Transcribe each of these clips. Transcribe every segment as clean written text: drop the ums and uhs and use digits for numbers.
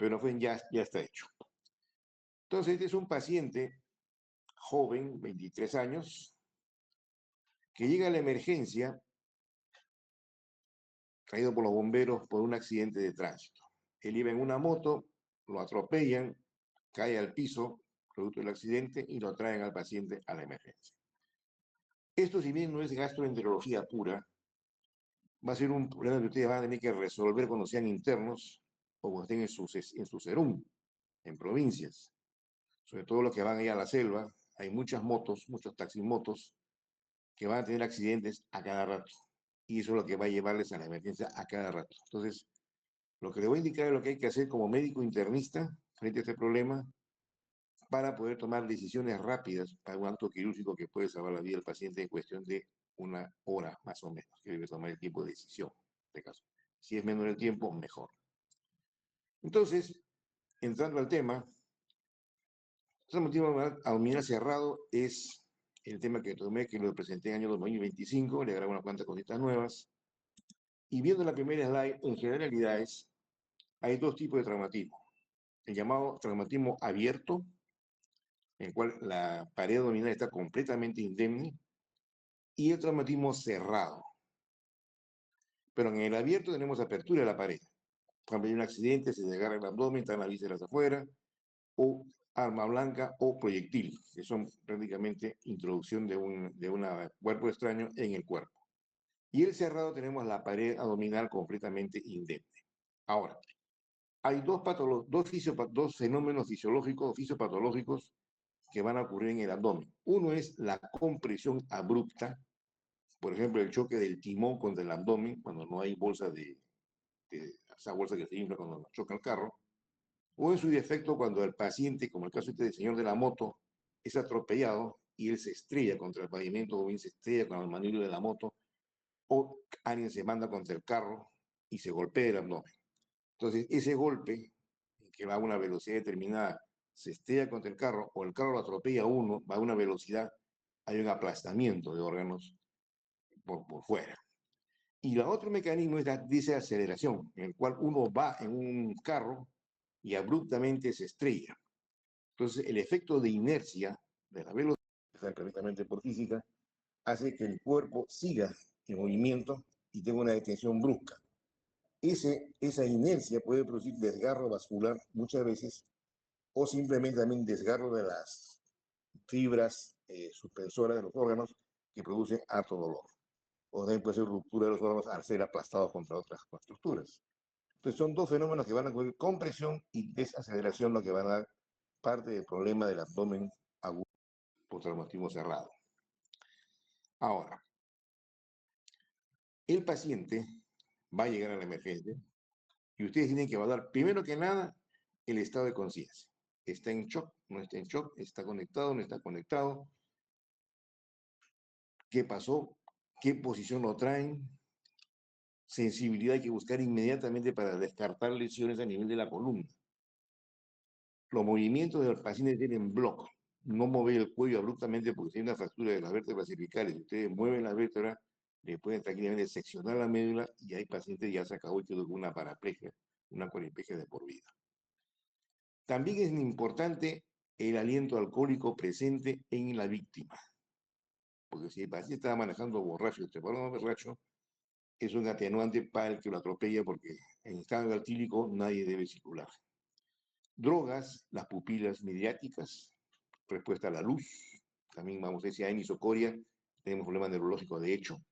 pero no fue, ya está hecho. Entonces, este es un paciente joven, 23 años, que llega a la emergencia traído por los bomberos por un accidente de tránsito. Él iba en una moto, lo atropellan, cae al piso, producto del accidente, y lo traen al paciente a la emergencia. Esto, si bien no es gastroenterología pura, va a ser un problema que ustedes van a tener que resolver cuando sean internos o cuando estén en su serum, en provincias. Sobre todo los que van allá a la selva, hay muchas motos, muchos taximotos, que van a tener accidentes a cada rato. Y eso es lo que va a llevarles a la emergencia a cada rato. Entonces, lo que le voy a indicar es lo que hay que hacer como médico internista frente a este problema para poder tomar decisiones rápidas para un acto quirúrgico que puede salvar la vida del paciente en cuestión de una hora más o menos, que debe tomar el tiempo de decisión, en este caso. Si es menor el tiempo, mejor. Entonces, entrando al tema, el motivo abdominal cerrado es el tema que tomé, que lo presenté en el año 2025, le agrego unas cuantas cositas nuevas. Y viendo la primera slide, en generalidades, hay dos tipos de traumatismo. El llamado traumatismo abierto, en el cual la pared abdominal está completamente indemne, y el traumatismo cerrado. Pero en el abierto tenemos apertura de la pared. Cuando hay un accidente, se desgarra el abdomen, están las vísceras afuera, o arma blanca o proyectil, que son prácticamente introducción de un cuerpo extraño en el cuerpo. Y el cerrado tenemos la pared abdominal completamente indemne. Ahora, hay dos fenómenos fisiológicos o fisiopatológicos que van a ocurrir en el abdomen. Uno es la compresión abrupta, por ejemplo, el choque del timón contra el abdomen, cuando no hay bolsa esa bolsa que se infla cuando choca el carro, o en su defecto cuando el paciente, como el caso del señor de la moto, es atropellado y él se estrella contra el pavimento o bien se estrella con el manubrio de la moto, o alguien se manda contra el carro y se golpea el abdomen. Entonces, ese golpe, que va a una velocidad determinada, se estrella contra el carro o el carro lo atropella a uno, va a una velocidad, hay un aplastamiento de órganos por fuera. Y el otro mecanismo es la desaceleración, en el cual uno va en un carro y abruptamente se estrella. Entonces, el efecto de inercia de la velocidad, perfectamente por física, hace que el cuerpo siga en movimiento y tenga una detención brusca. Esa inercia puede producir desgarro vascular muchas veces o simplemente también desgarro de las fibras suspensoras de los órganos que producen harto dolor. O también puede ser ruptura de los órganos al ser aplastados contra otras estructuras. Entonces son dos fenómenos que van a ocurrir, compresión y desaceleración, lo que van a dar parte del problema del abdomen agudo por traumatismo cerrado. Ahora, el paciente va a llegar a la emergencia y ustedes tienen que evaluar, primero que nada, el estado de conciencia. ¿Está en shock? ¿No está en shock? ¿Está conectado? ¿No está conectado? ¿Qué pasó? ¿Qué posición lo traen? Sensibilidad hay que buscar inmediatamente para descartar lesiones a nivel de la columna. Los movimientos del paciente tienen bloque. No mover el cuello abruptamente porque tiene una fractura de las vértebras cervicales. Si ustedes mueven las vértebras, le pueden tranquilamente seccionar la médula y hay pacientes ya se acabó y quedó con una paraplegia, una cuadriplegia de por vida. También es importante el aliento alcohólico presente en la víctima. Porque si el paciente está manejando borracho, borracho, es un atenuante para el que lo atropella porque en estado alcohólico nadie debe circular. Drogas, las pupilas mediáticas, respuesta a la luz. También vamos a decir, hay anisocoria, tenemos problemas neurológicos de hecho.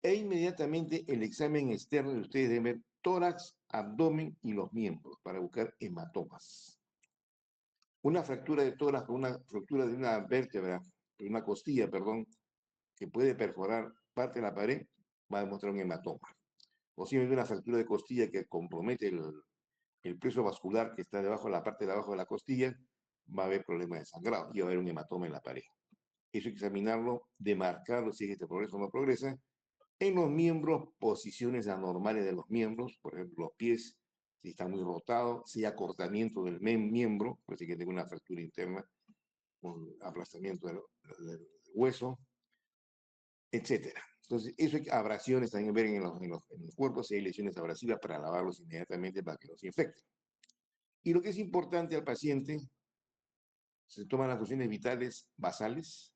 E inmediatamente el examen externo de ustedes deben ver tórax, abdomen y los miembros para buscar hematomas. Una fractura de tórax, una fractura de una vértebra, de una costilla, perdón, que puede perforar parte de la pared, va a demostrar un hematoma. O si hay una fractura de costilla que compromete el peso vascular que está debajo de la parte de abajo de la costilla, va a haber problemas de sangrado y va a haber un hematoma en la pared. Eso hay que examinarlo, demarcarlo si este progresa o no progresa. En los miembros, posiciones anormales de los miembros, por ejemplo, los pies, si está muy rotado, si hay acortamiento del miembro, pues si que tengo una fractura interna, un aplastamiento del hueso, etcétera. Entonces, eso hay abrasiones también ver en los cuerpos, si hay lesiones abrasivas para lavarlos inmediatamente para que no se infecten. Y lo que es importante al paciente, se toman las funciones vitales basales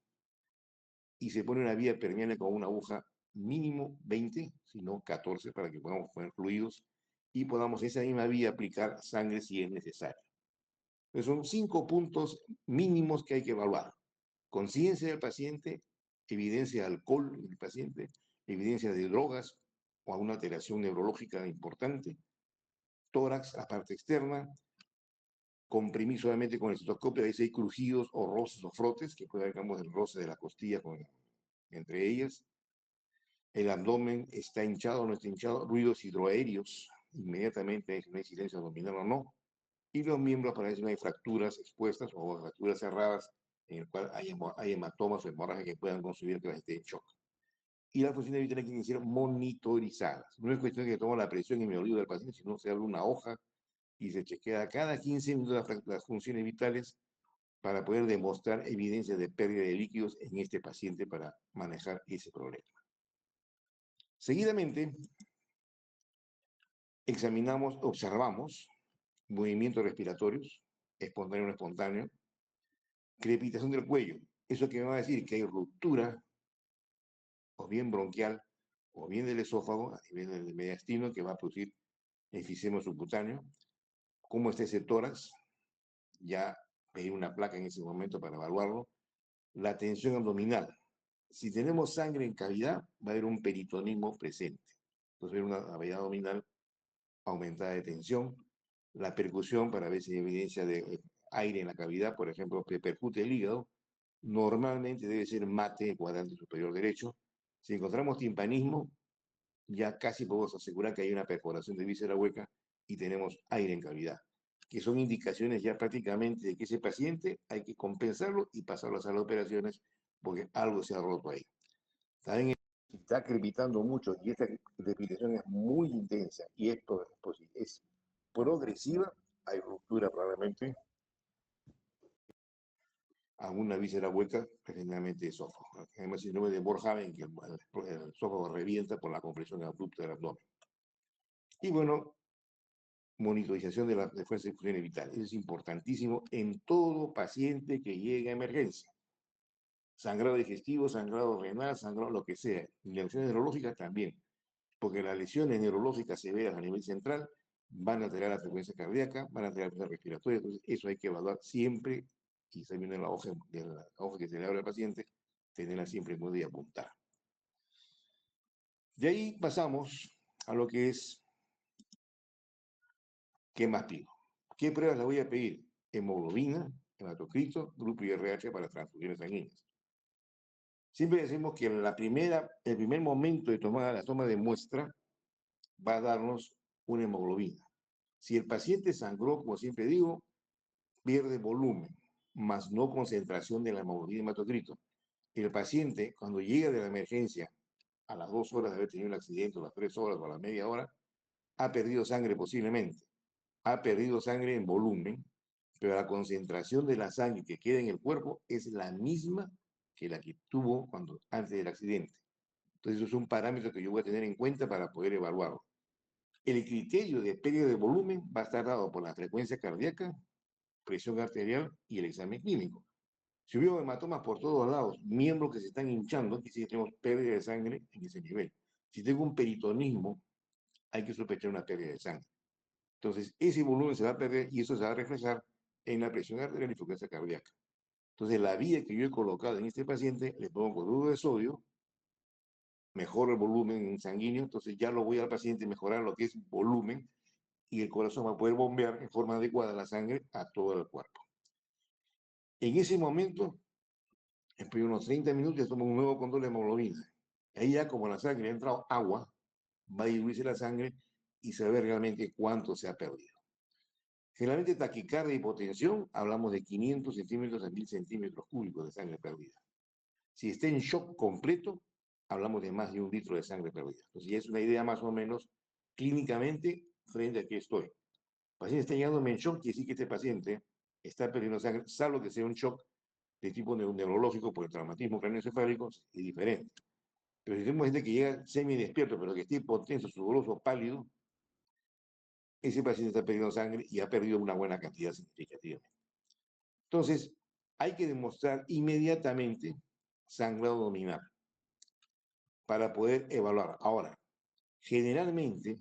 y se pone una vía permeable con una aguja mínimo 20, si no 14, para que podamos poner fluidos y podamos esa misma vía aplicar sangre si es necesario. Entonces son 5 puntos mínimos que hay que evaluar. Conciencia del paciente, evidencia de alcohol en el paciente, evidencia de drogas o alguna alteración neurológica importante, tórax, la parte externa, comprimir solamente con el estetoscopio, a veces hay crujidos o roces o frotes, que puede haber, digamos, el roce de la costilla entre ellas. El abdomen está hinchado o no está hinchado, ruidos hidroaéreos, inmediatamente si no hay silencio abdominal o no. Y los miembros para ver si no hay fracturas expuestas o fracturas cerradas en el cual hay hematomas o hemorragias que puedan consumir que esté en shock. Y las funciones vitales tienen que ser monitorizadas. No es cuestión de que tomo la presión y me olvido del paciente, sino se abre una hoja y se chequea cada 15 minutos las funciones vitales para poder demostrar evidencia de pérdida de líquidos en este paciente para manejar ese problema. Seguidamente, examinamos, observamos movimientos respiratorios, espontáneo o no espontáneo, crepitación del cuello. Eso que me va a decir que hay ruptura, o bien bronquial, o bien del esófago, a nivel del mediastino, que va a producir enfisema subcutáneo. ¿Cómo está ese tórax? Ya pedí una placa en ese momento para evaluarlo. La tensión abdominal. Si tenemos sangre en cavidad, va a haber un peritonismo presente. Entonces, va a haber una cavidad abdominal aumentada de tensión. La percusión para ver si hay evidencia de aire en la cavidad, por ejemplo, que percute el hígado, normalmente debe ser mate, cuadrante superior derecho. Si encontramos timpanismo, ya casi podemos asegurar que hay una perforación de víscera hueca y tenemos aire en cavidad, que son indicaciones ya prácticamente de que ese paciente hay que compensarlo y pasarlo a sala de operaciones porque algo se ha roto ahí. También está crepitando mucho y esta crepitación es muy intensa y esto es progresiva, hay ruptura probablemente, alguna víscera hueca, generalmente esófago. Además, el síndrome de Borhaven, que el esófago revienta por la compresión abrupta del abdomen. Y bueno, monitorización de las defensas y funciones vitales. Eso es importantísimo en todo paciente que llegue a emergencia. Sangrado digestivo, sangrado renal, sangrado lo que sea. Y lesiones neurológicas también, porque las lesiones neurológicas severas a nivel central van a alterar la frecuencia cardíaca, van a alterar la respiratoria. Entonces, eso hay que evaluar siempre, y se viene la hoja que se le abre al paciente, tenerla siempre en cuenta y apuntar. De ahí pasamos a lo que es, ¿qué más pido? ¿Qué pruebas le voy a pedir? Hemoglobina, hematocrito, grupo IRH para transfusiones sanguíneas. Siempre decimos que el primer momento de la toma de muestra va a darnos una hemoglobina. Si el paciente sangró, como siempre digo, pierde volumen, más no concentración de la hemoglobina y hematocrito. El paciente, cuando llega de la emergencia a las 2 horas de haber tenido el accidente, o las 3 horas, o a la media hora, ha perdido sangre posiblemente. Ha perdido sangre en volumen, pero la concentración de la sangre que queda en el cuerpo es la misma que la que tuvo antes del accidente. Entonces, eso es un parámetro que yo voy a tener en cuenta para poder evaluarlo. El criterio de pérdida de volumen va a estar dado por la frecuencia cardíaca, presión arterial y el examen clínico. Si hubo hematomas por todos lados, miembros que se están hinchando, quiere decir que tenemos pérdida de sangre en ese nivel. Si tengo un peritonismo, hay que sospechar una pérdida de sangre. Entonces, ese volumen se va a perder y eso se va a reflejar en la presión arterial y frecuencia cardíaca. Entonces, la vía que yo he colocado en este paciente, le pongo cloruro de sodio, mejoro el volumen sanguíneo, entonces ya lo voy al paciente mejorar lo que es volumen y el corazón va a poder bombear en forma adecuada la sangre a todo el cuerpo. En ese momento, espero unos 30 minutos y tomo un nuevo control de hemoglobina. Ahí ya como la sangre ha entrado agua, va a diluirse la sangre y se ve realmente cuánto se ha perdido. Generalmente taquicardia y hipotensión, hablamos de 500 centímetros a 1000 centímetros cúbicos de sangre perdida. Si está en shock completo, hablamos de más de 1 litro de sangre perdida. Entonces ya es una idea más o menos clínicamente frente a qué estoy. El paciente está llegando en shock, quiere decir que este paciente está perdiendo sangre, salvo que sea un shock de tipo neurológico por el traumatismo craneoencefálico, es diferente. Pero si tenemos gente que llega semi-despierto, pero que esté hipotenso, sudoroso, pálido, ese paciente está perdiendo sangre y ha perdido una buena cantidad significativa. Entonces, hay que demostrar inmediatamente sangrado abdominal para poder evaluar. Ahora, generalmente,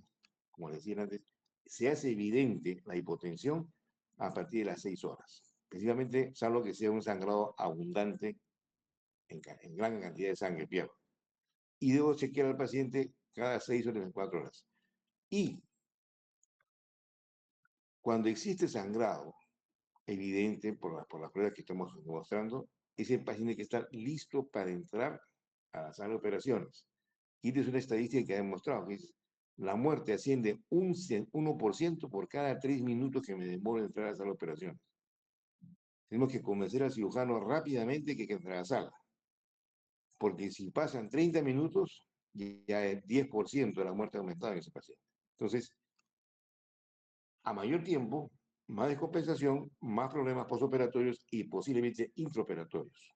como decía antes, se hace evidente la hipotensión a partir de las 6 horas, precisamente salvo que sea un sangrado abundante en gran cantidad de sangre, pierdo. Y debo chequear al paciente cada 6 horas en 4 horas. Y cuando existe sangrado evidente por las pruebas que estamos mostrando, ese paciente que está listo para entrar a la sala de operaciones. Y esta es una estadística que ha demostrado que la muerte asciende un 1% por cada 3 minutos que me demoro en entrar a la sala de operaciones. Tenemos que convencer al cirujano rápidamente que hay que entrar a la sala. Porque si pasan 30 minutos, ya es 10% de la muerte aumentada en ese paciente. Entonces, a mayor tiempo, más descompensación, más problemas postoperatorios y posiblemente intraoperatorios,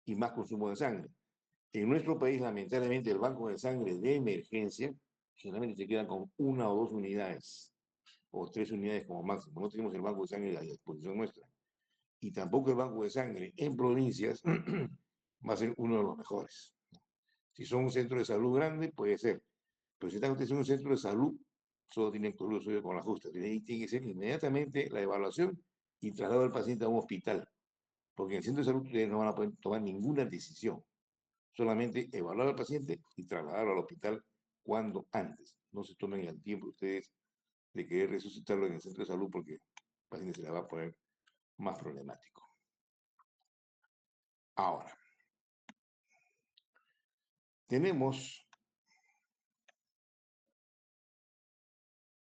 y más consumo de sangre. En nuestro país, lamentablemente, el banco de sangre de emergencia generalmente se queda con 1 o 2 unidades, o 3 unidades como máximo. No tenemos el banco de sangre a disposición nuestra. Y tampoco el banco de sangre en provincias va a ser uno de los mejores. Si son un centro de salud grande, puede ser. Pero si están ustedes en un centro de salud, solo tienen que incluir con la justa. Tiene que ser inmediatamente la evaluación y traslado al paciente a un hospital. Porque en el centro de salud ustedes no van a poder tomar ninguna decisión. Solamente evaluar al paciente y trasladarlo al hospital cuando antes. No se tomen el tiempo ustedes de querer resucitarlo en el centro de salud porque el paciente se la va a poner más problemático. Ahora, tenemos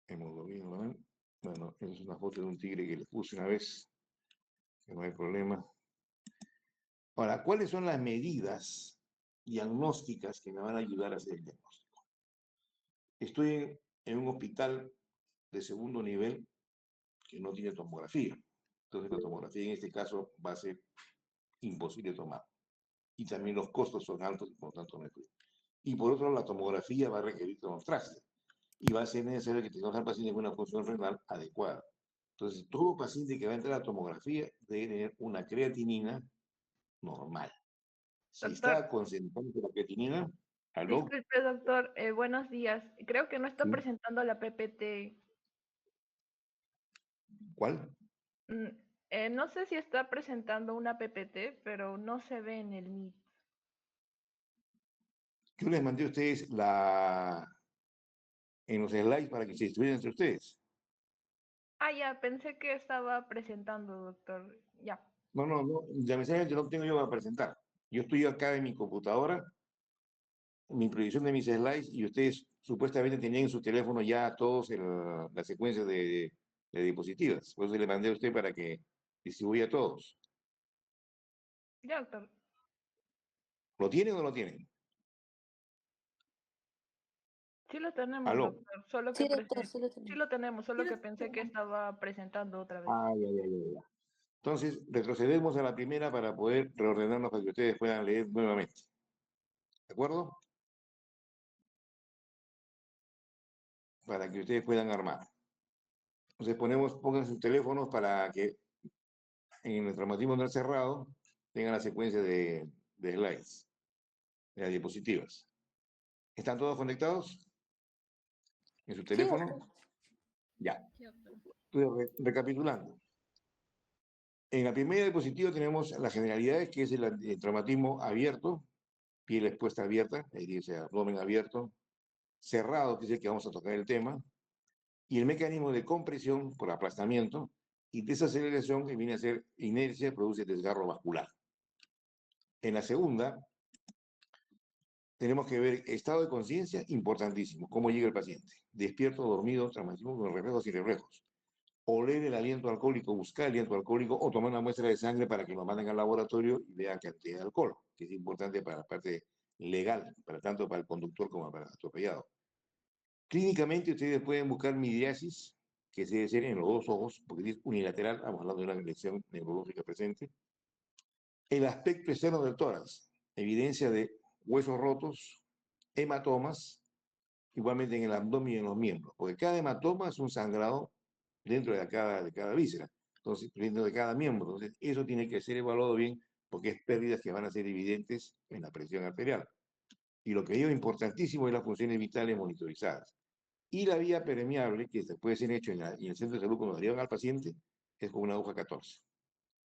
hemoglobina, ¿no? Bueno, esa es una foto de un tigre que les puse una vez, que no hay problema. Ahora, ¿cuáles son las medidas diagnósticas que me van a ayudar a hacer el diagnóstico? Estoy en un hospital de segundo nivel que no tiene tomografía. Entonces, la tomografía en este caso va a ser imposible tomar. Y también los costos son altos y por lo tanto no es. Y por otro lado, la tomografía va a requerir contraste y va a ser necesario que tengamos al paciente con una función renal adecuada. Entonces, todo paciente que va a entrar a la tomografía debe tener una creatinina normal. Si Doctor, está concentrando la creatinina, ¿aló? disculpe, doctor, buenos días. Creo que no está ¿Sí? presentando la PPT. ¿Cuál? Mm, no sé si está presentando una PPT, pero no se ve en el Meet. Yo les mandé a ustedes en los slides para que se distribuyan entre ustedes. Ah, ya, pensé que estaba presentando, doctor. Ya. No, no, no, ya necesariamente no tengo yo para presentar. Yo estoy acá en mi computadora, mi proyección de mis slides, y ustedes supuestamente tenían en su teléfono ya todos la secuencia de diapositivas. Por eso le mandé a usted para que distribuya a todos. Ya, doctor. ¿Lo tienen o no lo tienen? Sí lo tenemos, ¿Aló? doctor. Solo que Sí, doctor, sí lo sí tenemos. lo tenemos, solo que pensé que estaba presentando otra vez. Ah, ya, ya, ya, ya. Entonces, retrocedemos a la primera para poder reordenarnos para que ustedes puedan leer nuevamente. ¿De acuerdo? Para que ustedes puedan armar. Entonces pongan sus teléfonos para que en el traumatismo no cerrado tengan la secuencia de slides, de las diapositivas. ¿Están todos conectados en su Sí, doctor. teléfono? Ya. Entonces, recapitulando. En la primera diapositiva tenemos las generalidades, que es el traumatismo abierto, piel expuesta abierta, ahí dice abdomen abierto, cerrado, que es el que vamos a tocar el tema, y el mecanismo de compresión por aplastamiento y desaceleración, que viene a ser inercia, produce desgarro vascular. En la segunda, tenemos que ver estado de conciencia, importantísimo, cómo llega el paciente, despierto, dormido, traumatismo con reflejos y reflejos. Oler el aliento alcohólico, buscar el aliento alcohólico o tomar una muestra de sangre para que lo manden al laboratorio y vean cantidad de alcohol, que es importante para la parte legal, para tanto para el conductor como para el atropellado. Clínicamente ustedes pueden buscar midriasis, que debe ser en los dos ojos, porque es unilateral, estamos hablando de una lesión neurológica presente. El aspecto externo del tórax, evidencia de huesos rotos, hematomas, igualmente en el abdomen y en los miembros, porque cada hematoma es un sangrado dentro de cada víscera, entonces, dentro de cada miembro. Entonces, eso tiene que ser evaluado bien, porque es pérdidas que van a ser evidentes en la presión arterial. Y lo que digo importantísimo es las funciones vitales monitorizadas. Y la vía permeable, que se puede ser hecho en el centro de salud cuando llevan al paciente, es con una aguja 14.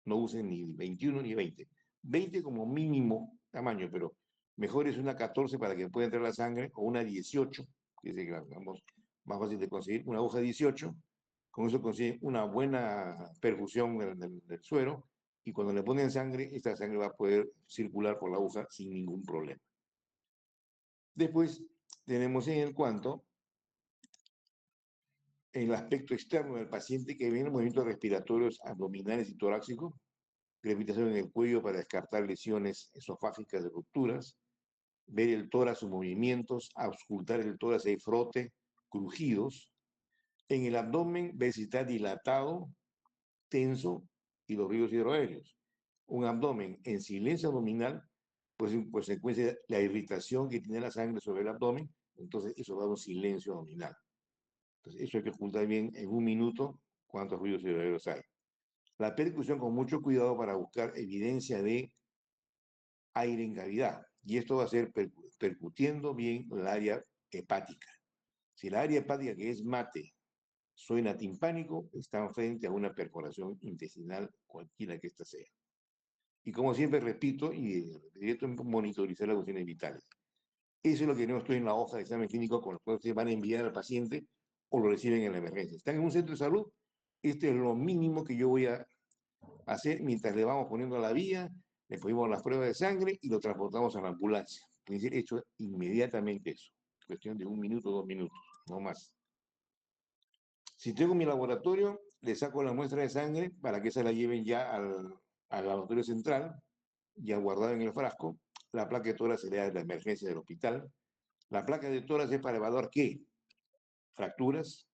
No usen ni 21 ni 20. 20 como mínimo tamaño, pero mejor es una 14 para que pueda entrar la sangre, o una 18, que es digamos, más fácil de conseguir, una aguja 18. Con eso consiguen una buena perfusión del suero, y cuando le ponen sangre, esta sangre va a poder circular por la aguja sin ningún problema. Después tenemos en el cuanto el aspecto externo del paciente, que vienen movimientos respiratorios abdominales y torácicos, gravitación en el cuello para descartar lesiones esofágicas de rupturas, ver el tórax, sus movimientos, auscultar el tórax, hay frote, crujidos. En el abdomen, ver si está dilatado, tenso y los ríos hidroaéreos. Un abdomen en silencio abdominal, pues en consecuencia la irritación que tiene la sangre sobre el abdomen, entonces eso va a un silencio abdominal. Entonces eso hay que ocultar bien en un minuto cuántos ruidos hidroaéreos hay. La percusión con mucho cuidado para buscar evidencia de aire en cavidad. Y esto va a ser percutiendo bien el área hepática. Si el área hepática, que es mate, suena timpánico, están frente a una perforación intestinal, cualquiera que ésta sea. Y como siempre repito, y directo monitorizar las funciones vitales. Eso es lo que no estoy en la hoja de examen clínico con lo cual ustedes van a enviar al paciente o lo reciben en la emergencia. Están en un centro de salud, este es lo mínimo que yo voy a hacer mientras le vamos poniendo la vía, le ponemos las pruebas de sangre y lo transportamos a la ambulancia. Es decir, hecho inmediatamente eso. Cuestión de 1 minuto, 2 minutos, no más. Si tengo mi laboratorio, le saco la muestra de sangre para que se la lleven ya al laboratorio central, ya guardada en el frasco. La placa de tórax sería de la emergencia del hospital. La placa de tórax es para evaluar qué: fracturas,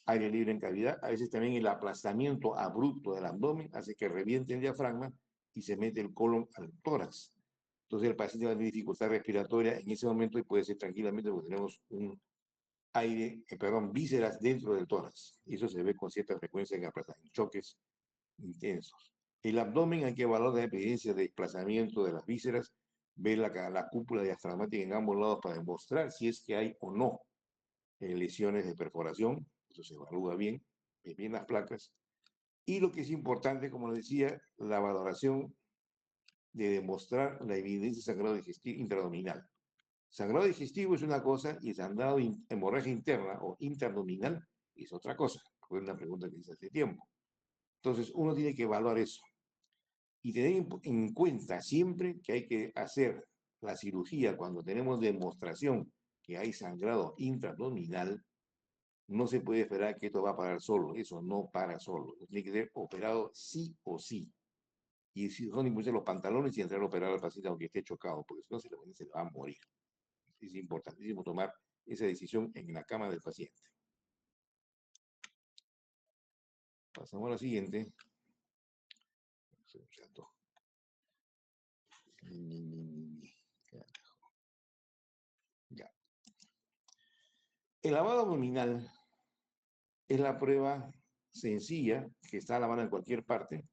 aire libre en cavidad, a veces también el aplastamiento abrupto del abdomen hace que reviente el diafragma y se mete el colon al tórax. Entonces el paciente va a tener dificultad respiratoria en ese momento y puede ser tranquilamente porque tenemos un vísceras dentro del tórax. Y eso se ve con cierta frecuencia en choques intensos. El abdomen hay que evaluar la evidencia de desplazamiento de las vísceras, ver la cúpula diafragmática en ambos lados para demostrar si es que hay o no lesiones de perforación. Eso se evalúa bien, bien las placas. Y lo que es importante, como les decía, la valoración de demostrar la evidencia de sangrado digestivo intraabdominal. Sangrado digestivo es una cosa y sangrado hemorragia interna o interabdominal es otra cosa. Fue una pregunta que hice hace tiempo. Entonces, uno tiene que evaluar eso y tener en cuenta siempre que hay que hacer la cirugía cuando tenemos demostración que hay sangrado intraabdominal. No se puede esperar que esto va a parar solo, eso no para solo, tiene que ser operado sí o sí. Y si son impulsar los pantalones y entrar a operar al paciente aunque esté chocado, porque si no se le va a morir. Es importantísimo tomar esa decisión en la cama del paciente. Pasamos a la siguiente. Ya. El lavado abdominal es la prueba sencilla que está a la mano en cualquier parte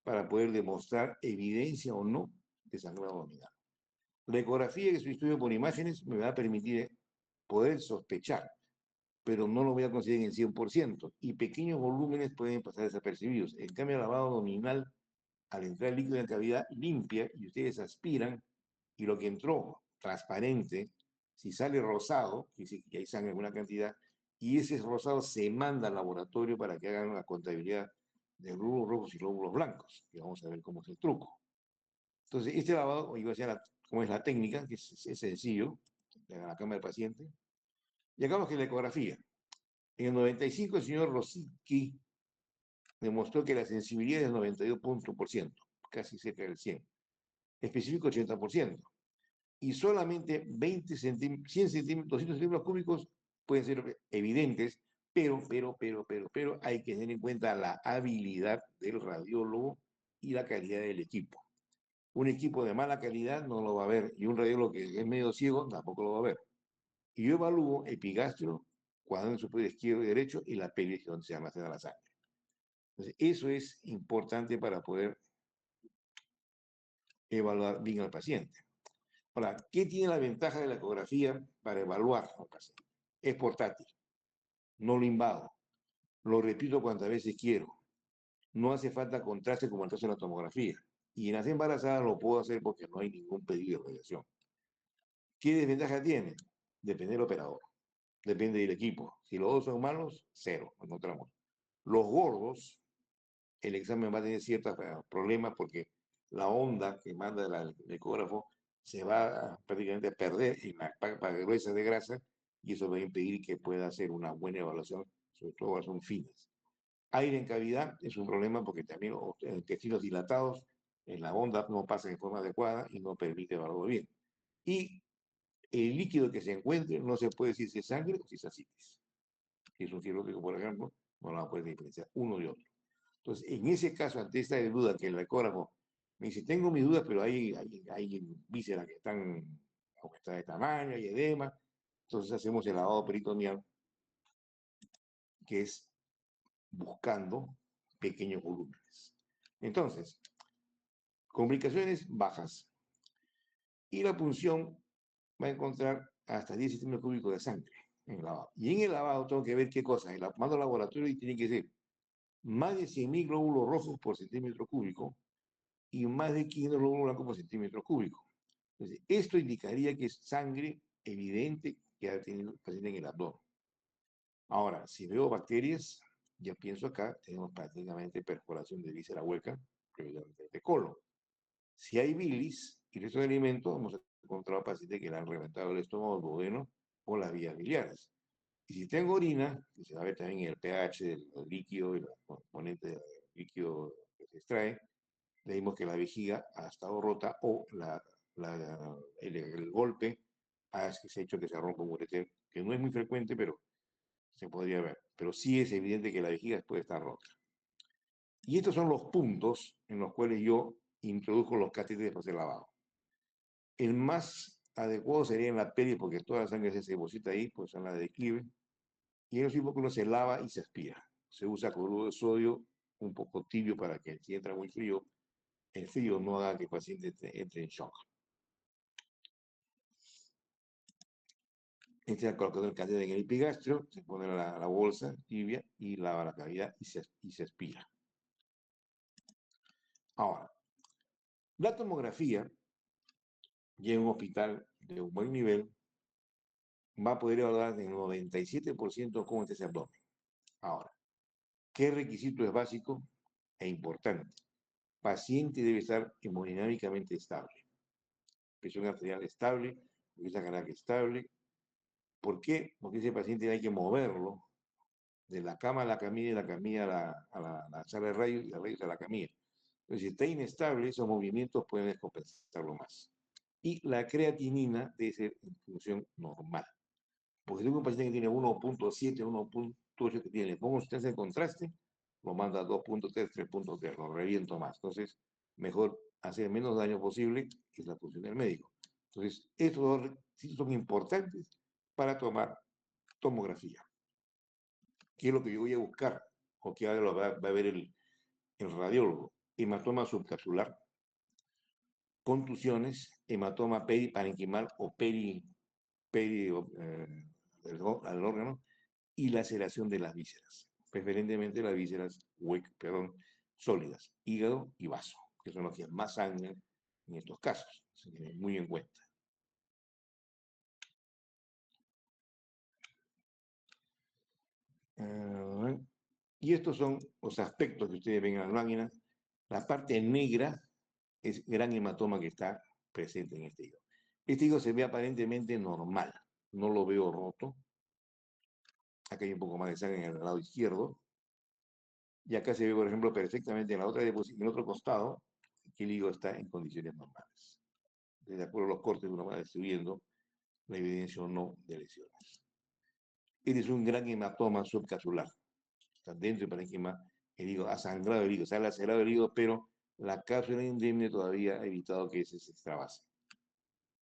para poder demostrar evidencia o no de sangrado abdominal. La ecografía, que es un estudio por imágenes, me va a permitir poder sospechar, pero no lo voy a conseguir en el 100%, y pequeños volúmenes pueden pasar desapercibidos. En cambio, el lavado abdominal, al entrar el líquido en cavidad, limpia y ustedes aspiran, y lo que entró transparente, si sale rosado, que hay sangre en una cantidad, y ese rosado se manda al laboratorio para que hagan una contabilidad de glóbulos rojos y glóbulos blancos, y vamos a ver cómo es el truco. Entonces, este lavado, iba a decir cómo es la técnica, que es sencillo, en la cama del paciente, y acabamos que la ecografía. En el 95, el señor Rosicky demostró que la sensibilidad es del 92%, casi cerca del 100%, específico 80%, y solamente 20 centímetros, 100 centímetros, 200 centímetros cúbicos pueden ser evidentes, pero hay que tener en cuenta la habilidad del radiólogo y la calidad del equipo. Un equipo de mala calidad no lo va a ver, y un radiólogo que es medio ciego tampoco lo va a ver. Y yo evalúo epigastrio, cuadrante superior izquierdo y derecho, y la pelvis, donde se almacena la sangre. Entonces, eso es importante para poder evaluar bien al paciente. Ahora, ¿qué tiene la ventaja de la ecografía para evaluar al paciente? Es portátil, no lo invado, lo repito cuantas veces quiero, no hace falta contraste como el caso de la tomografía. Y en las embarazadas lo puedo hacer porque no hay ningún pedido de radiación. ¿Qué desventaja tiene? Depende del operador, depende del equipo. Si los dos son malos, cero, encontramos. Los gordos, el examen va a tener ciertos problemas porque la onda que manda el ecógrafo se va prácticamente a perder en la capa gruesa de grasa y eso va a impedir que pueda hacer una buena evaluación, sobre todo son finas. Aire en cavidad es un problema porque también los intestinos dilatados, en la onda no pasan en forma adecuada y no permite evaluar bien. Y el líquido que se encuentre no se puede decir si es sangre o si es ascites. Si es un cirrótico, por ejemplo, no la puede diferenciar uno de otro. Entonces, en ese caso, ante esta duda que el ecógrafo me dice, tengo mis dudas, pero hay vísceras que están aumentadas de tamaño, hay edema, entonces hacemos el lavado peritoneal, que es buscando pequeños volúmenes. Entonces, complicaciones bajas. Y la punción va a encontrar hasta 10 centímetros cúbicos de sangre en el lavado. Y en el lavado tengo que ver qué cosa. El mando al laboratorio y tiene que ser más de 100.000 glóbulos rojos por centímetro cúbico y más de 500 glóbulos blancos por centímetro cúbico. Entonces, esto indicaría que es sangre evidente que ha tenido el paciente en el abdomen. Ahora, si veo bacterias, ya pienso acá, tenemos prácticamente perforación de víscera hueca, de colon. Si hay bilis y resto de alimentos, hemos encontrado pacientes que le han reventado el estómago, el duodeno o las vías biliares. Y si tengo orina, que se va a ver también el pH del líquido y la componente del líquido que se extrae, le dimos que la vejiga ha estado rota o el golpe ha hecho que se rompa un ureter, que no es muy frecuente, pero se podría ver. Pero sí es evidente que la vejiga puede estar rota. Y estos son los puntos en los cuales yo introduzco los catéteres para hacer lavado. El más adecuado sería en la peli, porque toda la sangre se deposita ahí, pues en la de declive. Y en los hipócrinos se lava y se aspira. Se usa cloruro de sodio un poco tibio para que si entra muy frío, el frío no haga que el paciente entre en shock. Este es colocado el catéter en el epigastrio, se pone la bolsa tibia y lava la cavidad y se aspira. Ahora, la tomografía, ya en un hospital de un buen nivel, va a poder evaluar en el 97% cómo está ese abdomen. Ahora, ¿qué requisito es básico e importante? Paciente debe estar hemodinámicamente estable. Presión arterial estable, presión cardíaca estable. ¿Por qué? Porque ese paciente hay que moverlo de la cama a la camilla, de la camilla a la sala de rayos y de rayos a la camilla. Entonces, si está inestable, esos movimientos pueden descompensarlo más. Y la creatinina debe ser en función normal. Porque si tengo un paciente que tiene 1.7, 1.8 que tiene, le pongo sustancia de contraste, lo manda a 2.3, 3.3, lo reviento más. Entonces, mejor hacer menos daño posible, que es la función del médico. Entonces, estos dos requisitos son importantes para tomar tomografía. ¿Qué es lo que yo voy a buscar? ¿O qué va a ver el radiólogo? Hematoma subcapsular, contusiones, hematoma periparenquimal o al órgano, y laceración de las vísceras, preferentemente las vísceras sólidas, hígado y vaso, que son los que más sangran en estos casos. Se tienen muy en cuenta. Y estos son los aspectos que ustedes ven en las láminas. La parte negra es gran hematoma que está presente en este hígado. Este hígado se ve aparentemente normal, no lo veo roto. Acá hay un poco más de sangre en el lado izquierdo. Y acá se ve, por ejemplo, perfectamente en la otra en el otro costado, que el hígado está en condiciones normales. De acuerdo a los cortes, uno va describiendo la evidencia o no de lesiones. Este es un gran hematoma subcapsular. Está dentro del parénquima, el hígado ha sangrado el hígado, se ha lacerado el hígado, pero la cápsula indemne todavía ha evitado que ese se extravase.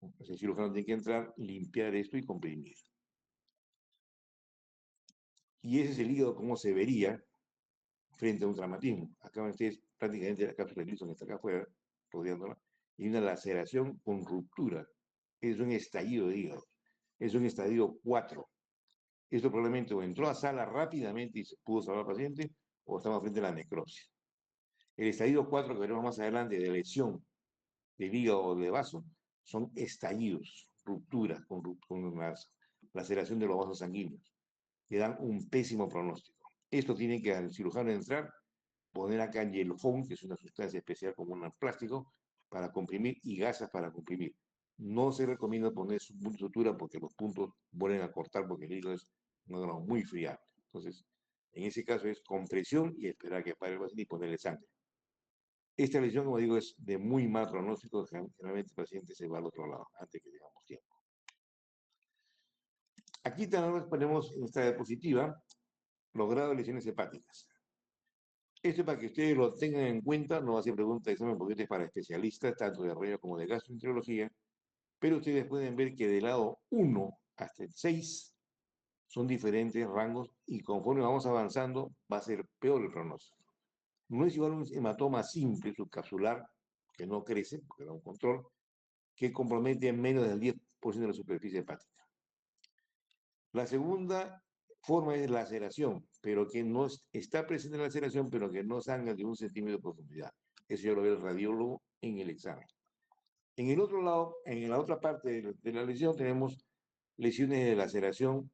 Entonces, el cirujano tiene que entrar, limpiar esto y comprimir. Y ese es el hígado como se vería frente a un traumatismo. Acá ven ustedes prácticamente la cápsula de Gleason está acá afuera, rodeándola, y una laceración con ruptura. Es un estallido de hígado. Es un estadio 4. Esto probablemente o entró a sala rápidamente y se pudo salvar al paciente, o estamos frente a la necropsia. El estadio 4 que veremos más adelante de lesión del hígado o de vaso son estallidos, rupturas con laceración de los vasos sanguíneos, que dan un pésimo pronóstico. Esto tiene que al cirujano entrar, poner acá en foam, que es una sustancia especial como un plástico, para comprimir y gasas para comprimir. No se recomienda poner sutura porque los puntos vuelven a cortar porque el hígado es un órgano muy friable. Entonces, en ese caso es compresión y esperar que pare el paciente y ponerle sangre. Esta lesión, como digo, es de muy mal pronóstico. Generalmente el paciente se va al otro lado antes que tengamos tiempo. Aquí también ponemos en esta diapositiva los grados de lesiones hepáticas. Esto es para que ustedes lo tengan en cuenta, no va a ser pregunta de examen porque esto es para especialistas, tanto de rollo como de gastroenterología, pero ustedes pueden ver que del lado 1 hasta el 6 son diferentes rangos y conforme vamos avanzando va a ser peor el pronóstico. No es igual un hematoma simple, subcapsular, que no crece, porque da un control, que compromete menos del 10% de la superficie hepática. La segunda forma es laceración, pero que no está presente en la laceración, pero que no sangra de 1 centímetro de profundidad. Eso ya lo ve el radiólogo en el examen. En el otro lado, en la otra parte de la lesión, tenemos lesiones de laceración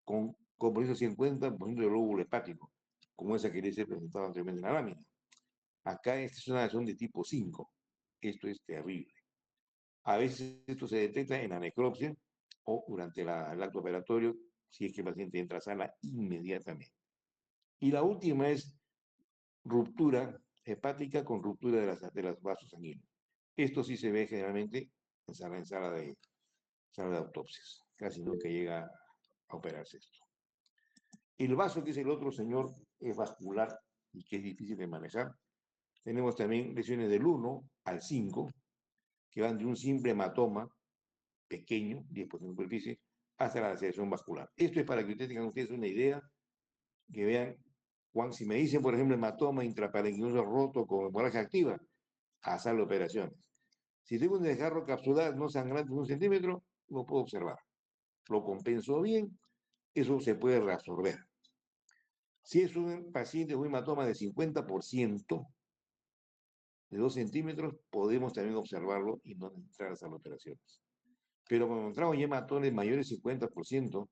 con compromiso 50% del lóbulo hepático, como esa que les he presentado anteriormente en la lámina. Acá esta es una lesión de tipo 5. Esto es terrible. A veces esto se detecta en la necropsia o durante el acto operatorio, si es que el paciente entra a sala inmediatamente. Y la última es ruptura hepática con ruptura de los vasos sanguíneos. Esto sí se ve generalmente en sala de autopsias. Casi nunca llega a operarse esto. El vaso, que es el otro señor, es vascular y que es difícil de manejar. Tenemos también lesiones del 1 al 5, que van de un simple hematoma pequeño, 10% de superficie, hasta la laceración vascular. Esto es para que ustedes tengan ustedes una idea, que vean, si me dicen, por ejemplo, hematoma intraparenquinoso roto con hemorragia activa, a sala de operaciones. Si tengo un desgarro capsular no sangrante de 1 centímetro, lo puedo observar. Lo compenso bien, eso se puede reabsorber. Si es un paciente con un hematoma de 50%, de 2 centímetros, podemos también observarlo y no entrar a las operaciones. Pero cuando entramos ya hematomas mayores del 50%,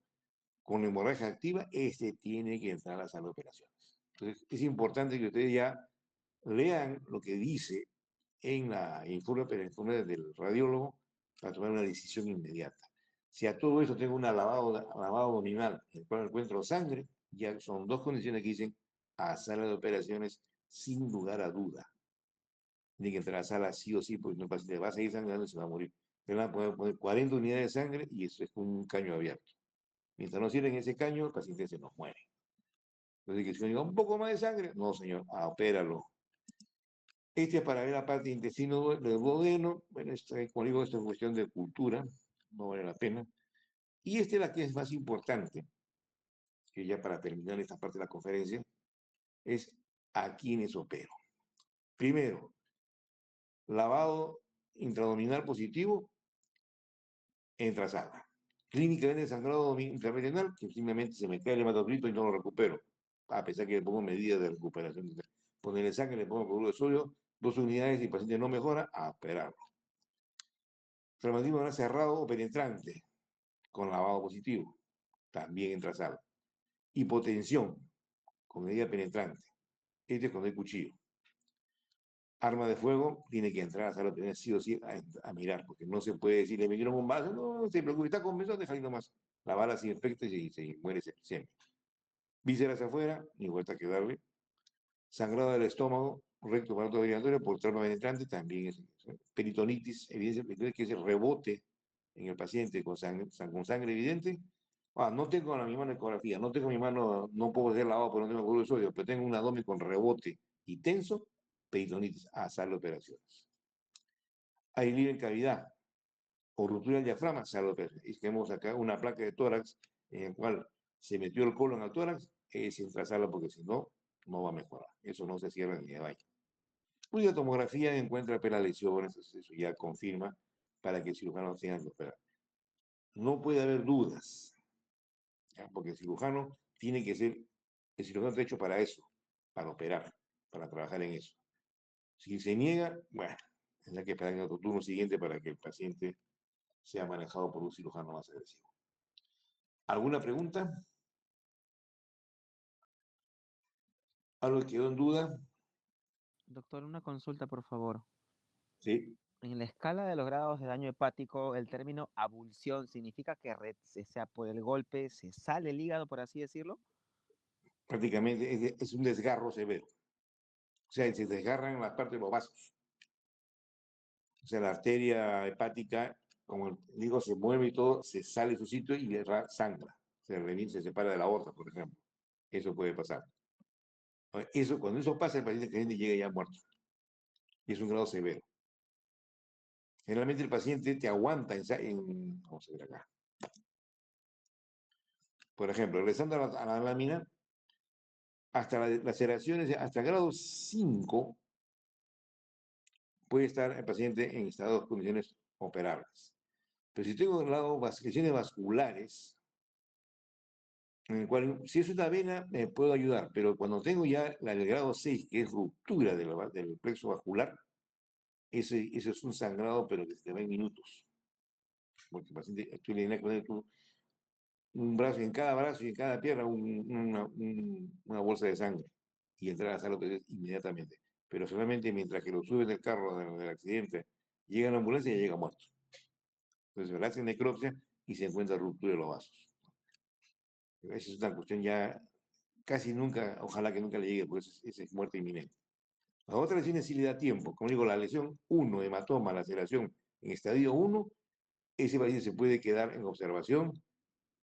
con hemorragia activa, este tiene que entrar a la sala de operaciones. Entonces, es importante que ustedes ya lean lo que dice en la informe del radiólogo para tomar una decisión inmediata. Si a todo esto tengo un lavado abdominal en el cual encuentro sangre, ya son 2 condiciones que dicen a sala de operaciones sin lugar a duda. Tiene que entrar a sala sí o sí, porque no el paciente va a seguir sangrando y se va a morir. Le van a poner 40 unidades de sangre y eso es un caño abierto. Mientras no cierren ese caño, el paciente se nos muere. Entonces, que si diga un poco más de sangre, no, señor, opéralo. Este es para ver la parte de intestino del duodeno. Bueno, como digo, esto es cuestión de cultura, no vale la pena. Y esta es la que es más importante, que ya para terminar esta parte de la conferencia, es a quienes opero. Primero, lavado intraabdominal positivo, entra a sala. Clínicamente sangrado intraabdominal, que simplemente se me cae el hematocrito y no lo recupero, a pesar que le pongo medidas de recuperación. Ponerle sangre, le pongo cloruro de sodio, 2 unidades y el paciente no mejora, a operarlo. Traumatismo cerrado o penetrante, con lavado positivo, también entra a sala. Hipotensión, con medida penetrante. Este es cuando hay cuchillo. Arma de fuego, tiene que entrar a sala de sí o sí a mirar, porque no se puede decirle, me dieron un vaso, no se preocupe, está convencido, déjalo nomás. La bala se infecta y se muere siempre. Vísceras afuera, ni vuelta que darle. Sangrado del estómago, recto para autoviratorio por trauma penetrante, también es peritonitis, evidencia que es el rebote en el paciente con sangre evidente. No tengo a mi mano ecografía, no tengo mi mano, no puedo hacer lavado porque no tengo cloruro de sodio, pero tengo un abdomen con rebote y tenso, peritonitis, a sala de operaciones. Hay libre cavidad o ruptura del diafragma, sala de operaciones. Y tenemos acá una placa de tórax en la cual se metió el colon al tórax, es intrasala porque si no, no va a mejorar. Eso no se cierra ni de vaina. Y la tomografía encuentra apenas lesiones, eso ya confirma para que el cirujano tenga que operar. No puede haber dudas, ¿ya? Porque el cirujano tiene que ser, el cirujano está hecho para eso, para operar, para trabajar en eso. Si se niega, bueno, tendrá que esperar en otro turno siguiente para que el paciente sea manejado por un cirujano más agresivo. ¿Alguna pregunta? ¿Algo que quedó en duda? Doctor, una consulta, por favor. Sí, En la escala de los grados de daño hepático, el término abulsión significa que sea por el golpe se sale el hígado, por así decirlo. prácticamente es un desgarro severo. O sea, se desgarran las partes de los vasos. O sea, la arteria hepática, como digo, se mueve y todo, se sale de su sitio y sangra. Se revienta, se separa de la aorta, por ejemplo. Eso puede pasar. Eso, cuando eso pasa, el paciente llega ya muerto. Y es un grado severo. Generalmente el paciente te aguanta vamos a ver acá. Por ejemplo, regresando a la lámina, hasta las laceraciones, hasta grado 5, puede estar el paciente en estado de condiciones operables. Pero si tengo lesiones vasculares, en el cual, si es una vena, me puedo ayudar, pero cuando tengo ya el grado 6, que es ruptura del plexo vascular, ese es un sangrado, pero que se te va en minutos. Porque el paciente, tú le pones un brazo, en cada brazo y en cada pierna una bolsa de sangre y entrar a la sala inmediatamente. Pero solamente mientras que lo suben del carro del accidente, llega a la ambulancia y ya llega muerto. Entonces le hacen necropsia y se encuentra ruptura de los vasos. Esa es una cuestión ya casi nunca, ojalá que nunca le llegue, porque esa es muerte inminente. A otras lesiones sí le da tiempo. Como digo, la lesión 1, hematoma, laceración en estadio 1, ese paciente se puede quedar en observación,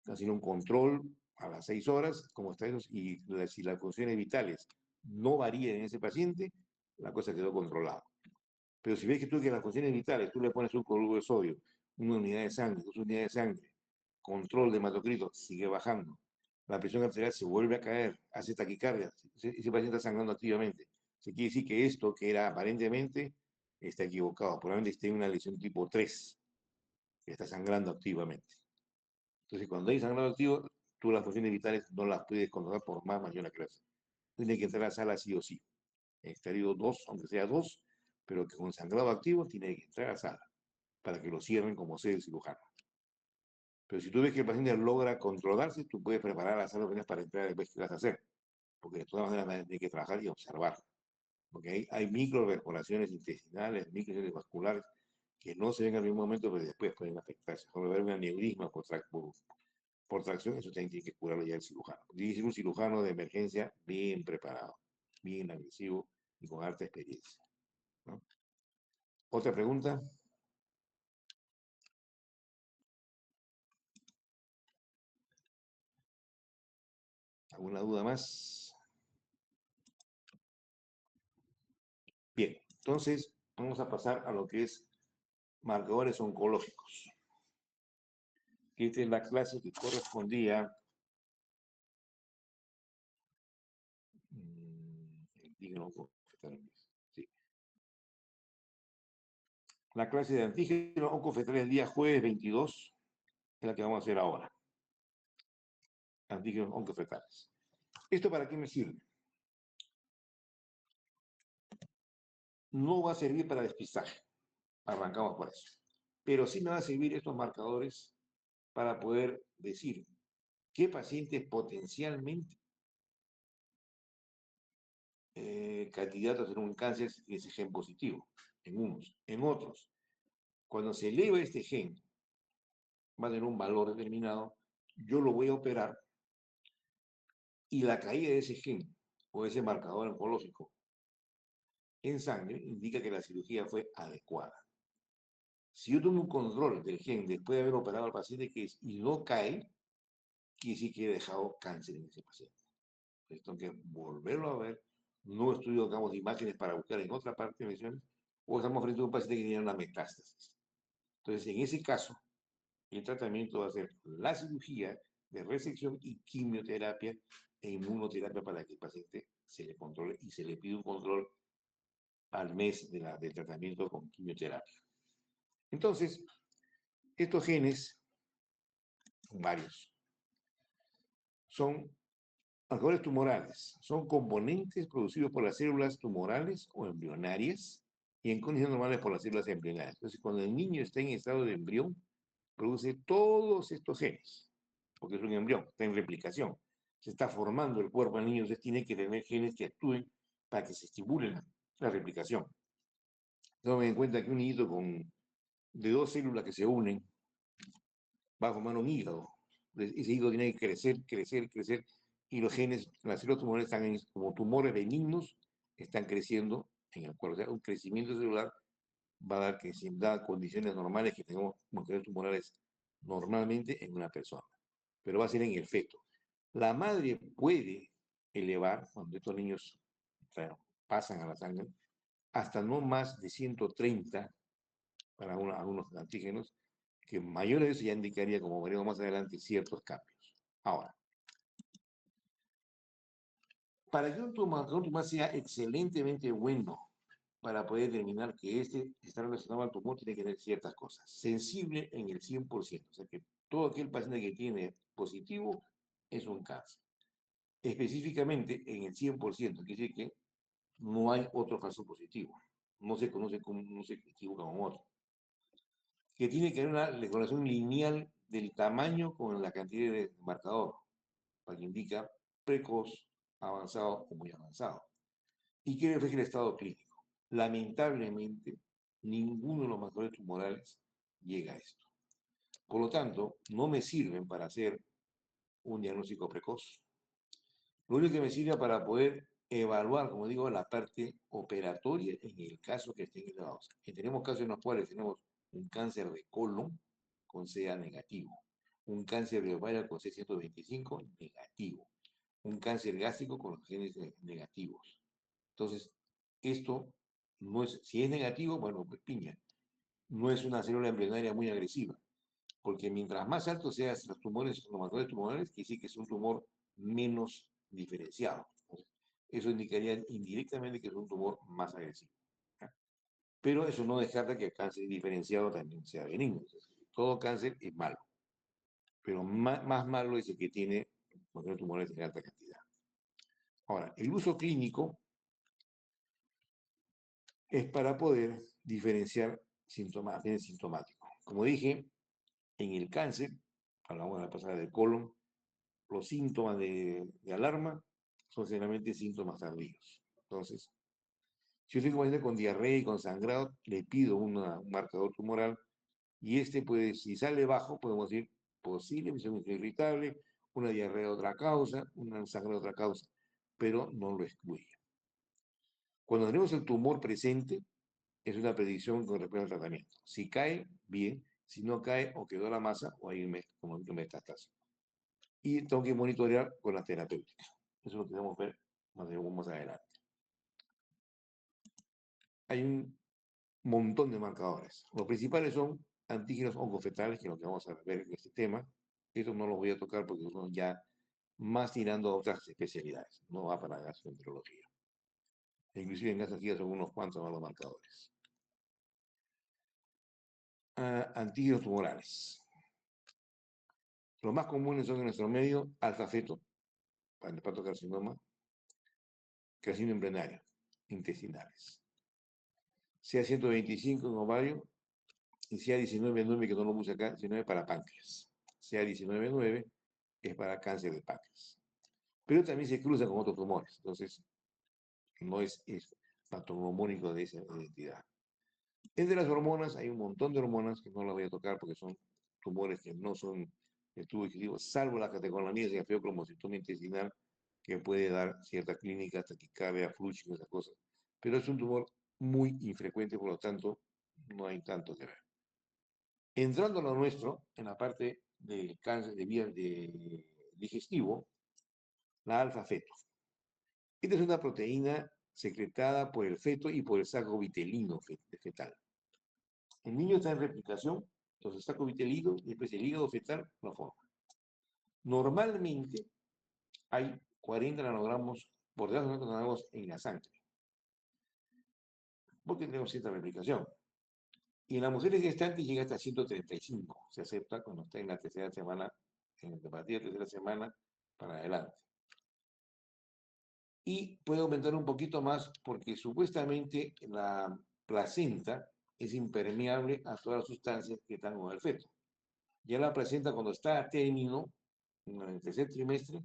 haciendo un control a las 6 horas, como estadios, y si las funciones vitales no varían en ese paciente, la cosa quedó controlada. Pero si ves que las funciones vitales, tú le pones un cloruro de sodio, una unidad de sangre, 2 unidades de sangre, control de hematocrito, sigue bajando, la presión arterial se vuelve a caer, hace taquicardia, ese paciente está sangrando activamente. Se quiere decir que esto, que era aparentemente, está equivocado. Probablemente esté en una lesión tipo 3, que está sangrando activamente. Entonces, cuando hay sangrado activo, tú las funciones vitales no las puedes controlar por más mayor que las. Tiene que entrar a la sala sí o sí. Estadio 2, aunque sea 2, pero que con sangrado activo tiene que entrar a la sala para que lo cierren como sea el cirujano. Pero si tú ves que el paciente logra controlarse, tú puedes preparar la sala para entrar después que vas a hacer. Porque de todas maneras hay que trabajar y observar. Porque hay microperforaciones intestinales, microlesiones vasculares, que no se ven al mismo momento, pero después pueden afectarse. Como ver un aneurisma por tracción, eso tiene que curarlo ya el cirujano. Tiene que ser un cirujano de emergencia bien preparado, bien agresivo y con alta experiencia, ¿no? ¿Otra pregunta? ¿Alguna duda más? Bien, entonces vamos a pasar a lo que es marcadores oncológicos. Esta es la clase que correspondía sí. La clase de antígeno oncofetal el día jueves 22 es la que vamos a hacer ahora. Antígenos oncofetales. ¿Esto para qué me sirve? No va a servir para despistaje. Arrancamos por eso. Pero sí me va a servir estos marcadores para poder decir qué pacientes potencialmente candidatos a tener un cáncer y ese gen positivo, en unos. En otros, cuando se eleva este gen, va a tener un valor determinado, yo lo voy a operar y la caída de ese gen o ese marcador oncológico en sangre indica que la cirugía fue adecuada. Si yo tomo un control del gen después de haber operado al paciente y no cae, quiere decir que he dejado cáncer en ese paciente. Entonces tengo que volverlo a ver. No estudio, digamos, imágenes para buscar en otra parte de lesiones, o estamos frente a un paciente que tiene una metástasis. Entonces, en ese caso, el tratamiento va a ser la cirugía de resección y quimioterapia e inmunoterapia para que el paciente se le controle y se le pide un control al mes del tratamiento con quimioterapia. Entonces, estos genes, varios, son marcadores tumorales, son componentes producidos por las células tumorales o embrionarias y en condiciones normales por las células embrionarias. Entonces, cuando el niño está en estado de embrión, produce todos estos genes, porque es un embrión, está en replicación, se está formando el cuerpo del niño, entonces tiene que tener genes que actúen para que se estimule la replicación. Tomen en cuenta que un niñito de dos células que se unen va a formar un hígado. Ese hígado tiene que crecer, crecer, crecer, y los genes, las células tumorales están como tumores benignos, están creciendo en el cuerpo. O sea, un crecimiento celular va a dar que se da condiciones normales que tenemos marcadores tumorales normalmente en una persona, pero va a ser en el feto. La madre puede elevar, cuando estos niños pasan a la sangre, hasta no más de 130 para algunos antígenos, que mayores de eso ya indicaría, como veremos más adelante, ciertos cambios. Ahora, para que un tumor sea excelentemente bueno para poder determinar que este está relacionado al tumor, tiene que tener ciertas cosas. Sensible en el 100%, o sea que todo aquel paciente que tiene positivo es un cáncer. Específicamente en el 100%, quiere decir que no hay otro caso positivo. No se conoce como, no se equivoca con otro. Que tiene que haber una relación lineal del tamaño con la cantidad de marcador, para que indica precoz, avanzado o muy avanzado. Y que refleje el estado clínico. Lamentablemente, ninguno de los marcadores tumorales llega a esto. Por lo tanto, no me sirven para hacer un diagnóstico precoz. Lo único que me sirve para poder evaluar, como digo, la parte operatoria en el caso que estén elevados. Y tenemos casos en los cuales tenemos un cáncer de colon con CA negativo, un cáncer de ovario con C125 negativo, un cáncer gástrico con los genes negativos. Entonces, esto no es, si es negativo, bueno, pues piña. No es una célula embrionaria muy agresiva, porque mientras más altos sean los tumores, los marcadores tumorales, quiere decir que es un tumor menos diferenciado. Eso indicaría indirectamente que es un tumor más agresivo. Pero eso no descarta que el cáncer diferenciado también sea benigno. Todo cáncer es malo, pero más malo es el que tiene tumores en alta cantidad. Ahora, el uso clínico es para poder diferenciar genes sintomáticos. Como dije, en el cáncer, hablamos de la pasada del colon, los síntomas de alarma son generalmente síntomas tardíos. Entonces, si usted comienza con diarrea y con sangrado, le pido un marcador tumoral y este puede, si sale bajo, podemos decir posible visión irritable, una diarrea de otra causa, un sangrado de otra causa, pero no lo excluye. Cuando tenemos el tumor presente, es una predicción con respecto al tratamiento. Si cae, bien. Si no cae, o quedó la masa, o hay como un metástasis. Y tengo que monitorear con la terapéutica. Eso lo podemos ver más adelante. Hay un montón de marcadores. Los principales son antígenos oncofetales, que es lo que vamos a ver en este tema. Esto no lo voy a tocar porque son ya más tirando a otras especialidades. No va para gastroenterología. Inclusive en gastroenterología son unos cuantos más los marcadores. Antígenos tumorales. Los más comunes son en nuestro medio alfa-feto, para el hepatocarcinoma, carcinoma embrionario, intestinales. CA125 en ovario y CA19-9, que no lo puse acá, 19 para páncreas. CA19-9 es para cáncer de páncreas. Pero también se cruza con otros tumores, entonces no es patognomónico de esa identidad. Entre las hormonas hay un montón de hormonas que no las voy a tocar porque son tumores que no son de tubo digestivo, salvo la catecolamina y la feocromocitoma intestinal, que puede dar cierta clínica, taquicardia, flujo y esas cosas. Pero es un tumor muy infrecuente, por lo tanto, no hay tanto que ver. Entrando a lo nuestro, en la parte del cáncer de vía digestivo, la alfa-feto. Esta es una proteína secretada por el feto y por el saco vitelino fetal. El niño está en replicación, entonces el saco vitelino y después el hígado fetal lo forma. Normalmente hay 40 nanogramos, por debajo de 40 nanogramos en la sangre, porque tenemos cierta replicación. Y en las mujeres gestantes llega hasta 135, se acepta cuando está en la tercera semana, en la partida de tercera semana para adelante. Y puede aumentar un poquito más porque supuestamente la placenta es impermeable a todas las sustancias que están con el feto. Ya la placenta cuando está a término, en el tercer trimestre,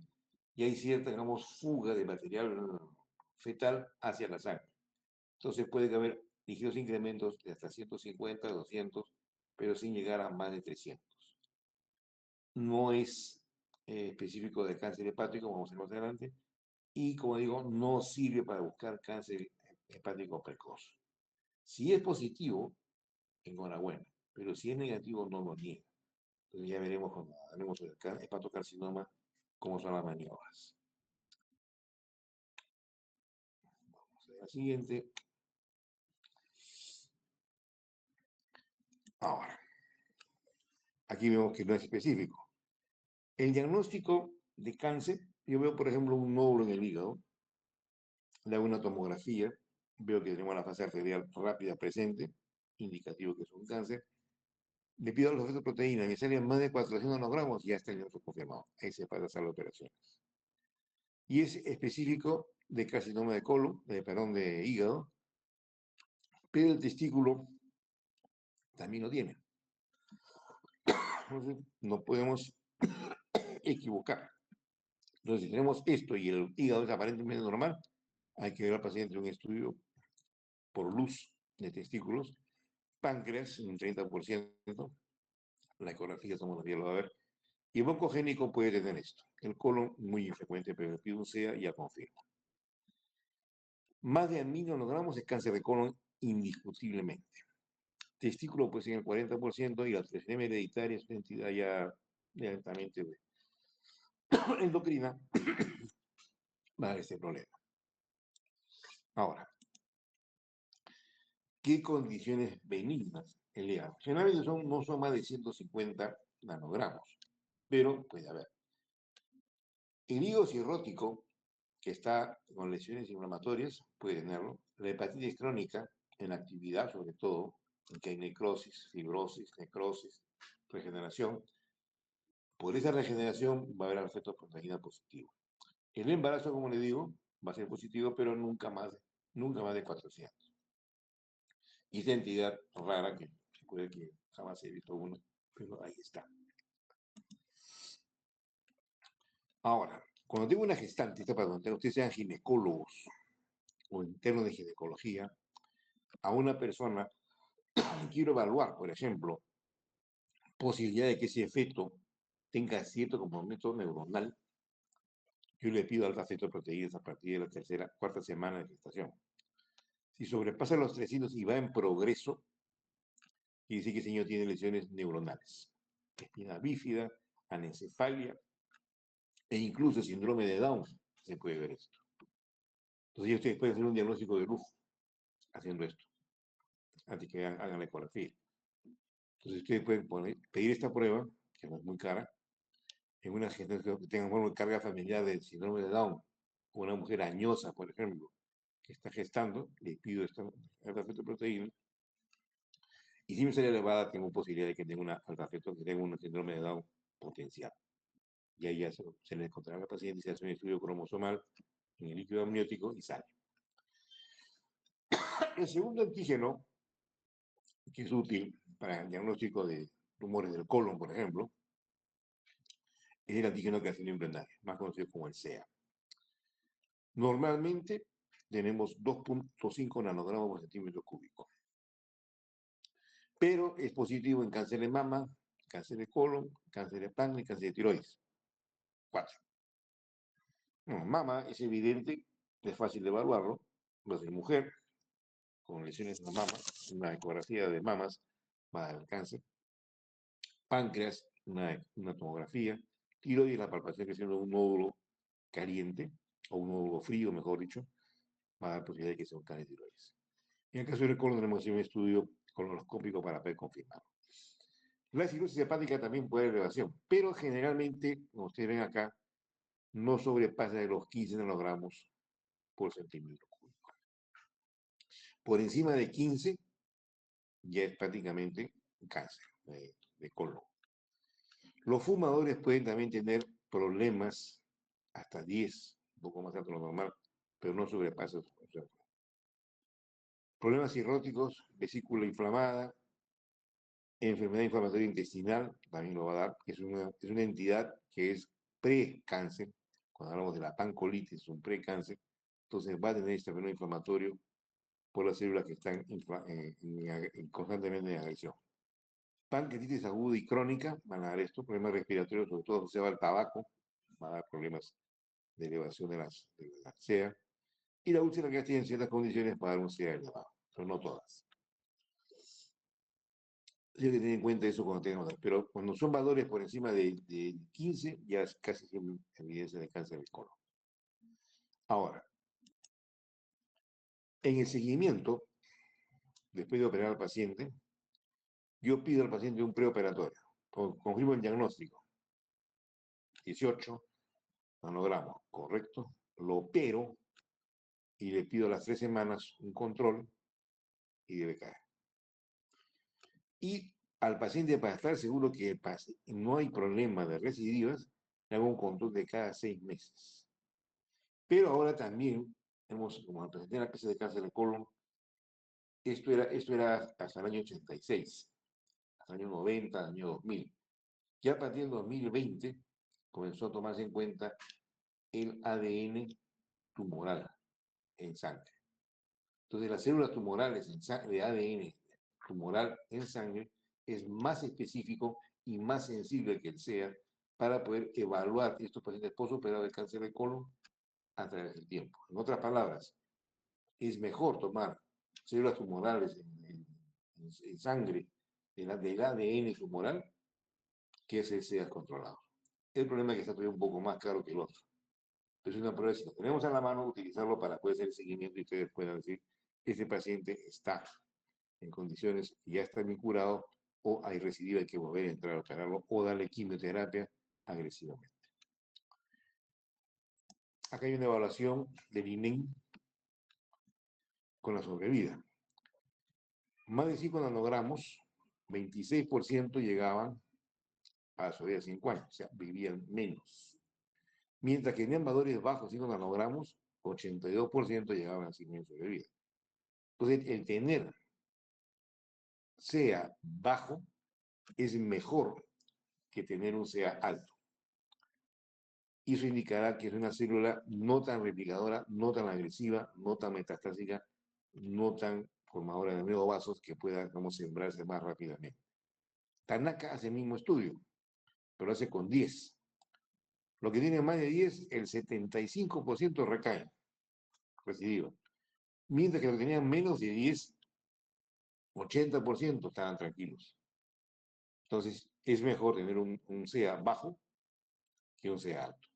ya hay cierta, digamos, fuga de material fetal hacia la sangre. Entonces puede haber ligeros incrementos de hasta 150, 200, pero sin llegar a más de 300. No es específico de cáncer hepático, vamos a ver más adelante, y como digo, no sirve para buscar cáncer hepático precoz. Si es positivo, enhorabuena, pero si es negativo, no lo niega. Entonces ya veremos cuando hablemos del hepatocarcinoma cómo son las maniobras. Vamos a la siguiente. Ahora, aquí vemos que no es específico. El diagnóstico de cáncer, yo veo, por ejemplo, un nódulo en el hígado, le hago una tomografía, veo que tenemos la fase arterial rápida presente, indicativo que es un cáncer, le pido los efectos de proteína, me salen más de 400 nanogramos, ya está el diagnóstico confirmado. Ahí se puede hacer la operación. Y es específico de carcinoma de colon, de hígado, pero el testículo también lo tiene. Entonces, no podemos equivocar. Entonces, si tenemos esto y el hígado es aparentemente normal, hay que ver al paciente un estudio por luz de testículos, páncreas, un 30%, la ecografía, tomografía lo va a ver, y el broncogénico puede tener esto. El colon, muy infrecuente, pero el pido un SEA ya confirma. Más de 1000 nanogramos es cáncer de colon indiscutiblemente. Testículo puede ser el 40% y la TSM hereditaria es una entidad ya directamente endocrina va a dar este problema. Ahora, ¿qué condiciones benignas el hígado? Generalmente no son más de 150 nanogramos, pero puede haber. El hígado cirrótico, que está con lesiones inflamatorias, puede tenerlo. La hepatitis crónica, en actividad sobre todo, en que hay necrosis, fibrosis, necrosis, regeneración. Por esa regeneración va a haber efectos proteína positivo. El embarazo, como le digo, va a ser positivo, pero nunca más de 400. Y esa entidad rara que puede que jamás he visto uno, pero ahí está. Ahora, cuando tengo una gestante, esta para cuando ustedes sean ginecólogos o internos de ginecología, a una persona quiero evaluar, por ejemplo, posibilidad de que ese feto tenga cierto comportamiento neuronal, yo le pido alfa fetoproteínas a partir de la cuarta semana de gestación. Si sobrepasa los 300 y va en progreso, quiere decir que el señor tiene lesiones neuronales, espina bífida, anencefalia e incluso síndrome de Down. Se puede ver esto. Entonces, ustedes pueden hacer un diagnóstico de lujo haciendo esto, antes que hagan la ecografía. Entonces, ustedes pueden pedir esta prueba, que no es muy cara, en una gente que tenga una carga familiar del síndrome de Down, o una mujer añosa, por ejemplo, que está gestando, le pido esta alfa-fetoproteína, y si me sale elevada, tengo posibilidad de que tenga una alfa-feto, que tenga un síndrome de Down potencial. Y ahí ya se le encontrará al paciente y se hace un estudio cromosomal en el líquido amniótico y sale. El segundo antígeno, que es útil para el diagnóstico de tumores del colon, por ejemplo, es el antígeno carcinoma implantario, más conocido como el SEA. Normalmente tenemos 2.5 nanogramos por centímetro cúbico, pero es positivo en cáncer de mama, cáncer de colon, cáncer de páncreas y cáncer de tiroides. 4. No, mama es evidente, es fácil de evaluarlo, va a ser mujer con lesiones en la mama, una ecografía de mamas va a dar cáncer. Páncreas, una tomografía. Tiroides, la palpación que siendo un nódulo caliente, o un nódulo frío, mejor dicho, va a dar posibilidad de que sea un cáncer de tiroides. En el caso del colon tenemos un estudio colonoscópico para poder confirmarlo. La cirrosis hepática también puede haber elevación, pero generalmente, como ustedes ven acá, no sobrepasa de los 15 nanogramos por centímetro cúbico. Por encima de 15 ya es prácticamente un cáncer de colon. Los fumadores pueden también tener problemas hasta 10, un poco más alto de lo normal, pero no sobrepasa. O sea, problemas cirróticos, vesícula inflamada, enfermedad inflamatoria intestinal, también lo va a dar, que es una entidad que es pre-cáncer. Cuando hablamos de la pancolitis, es un pre-cáncer, entonces va a tener este fenómeno inflamatorio por las células que están constantemente en agresión. Pancreatitis aguda y crónica van a dar esto, problemas respiratorios, sobre todo asociados al tabaco, va a dar problemas de elevación de la CEA. Y la úlcera gástrica en ciertas condiciones va a dar un CEA elevado, pero no todas. Hay que tener en cuenta eso cuando tengan otras, pero cuando son valores por encima de 15, ya es casi siempre evidencia de cáncer del colon. Ahora, en el seguimiento, después de operar al paciente, yo pido al paciente un preoperatorio, confirmo el diagnóstico, 18 nanogramos, correcto, lo opero y le pido a las 3 semanas un control y debe caer. Y al paciente, para estar seguro que no hay problema de recidivas, le hago un control de cada 6 meses. Pero ahora también, como presenté en la clase de cáncer de colon, esto era hasta el año 86, hasta el año 90, año 2000. Ya a partir del 2020 comenzó a tomarse en cuenta el ADN tumoral en sangre. Entonces, las células tumorales de ADN tumoral en sangre es más específico y más sensible que el SEA para poder evaluar estos pacientes postoperados de cáncer de colon a través del tiempo. En otras palabras, es mejor tomar células tumorales en sangre del ADN tumoral que ese SEA controlado. El problema es que está todavía un poco más caro que el otro. Entonces, una prueba, si lo tenemos a la mano, utilizarlo para poder hacer el seguimiento y ustedes puedan decir, este paciente está en condiciones, ya está bien curado, o hay recidiva, hay que volver a entrar a operarlo, o darle quimioterapia agresivamente. Acá hay una evaluación del INEM con la sobrevida. Más de 5 nanogramos, 26% llegaban a la sobrevida de 5 años, o sea, vivían menos. Mientras que en valores bajos, 5 nanogramos, 82% llegaban a 5 años de sobrevida. Entonces, el tener sea bajo es mejor que tener un sea alto. Y eso indicará que es una célula no tan replicadora, no tan agresiva, no tan metastásica, no tan formadora de neovasos que pueda como sembrarse más rápidamente. Tanaka hace el mismo estudio, pero lo hace con 10. Lo que tiene más de 10, el 75% recae, recidiva. Mientras que lo que tenían menos de 10, 80% estaban tranquilos. Entonces, es mejor tener un CA bajo que un CA alto.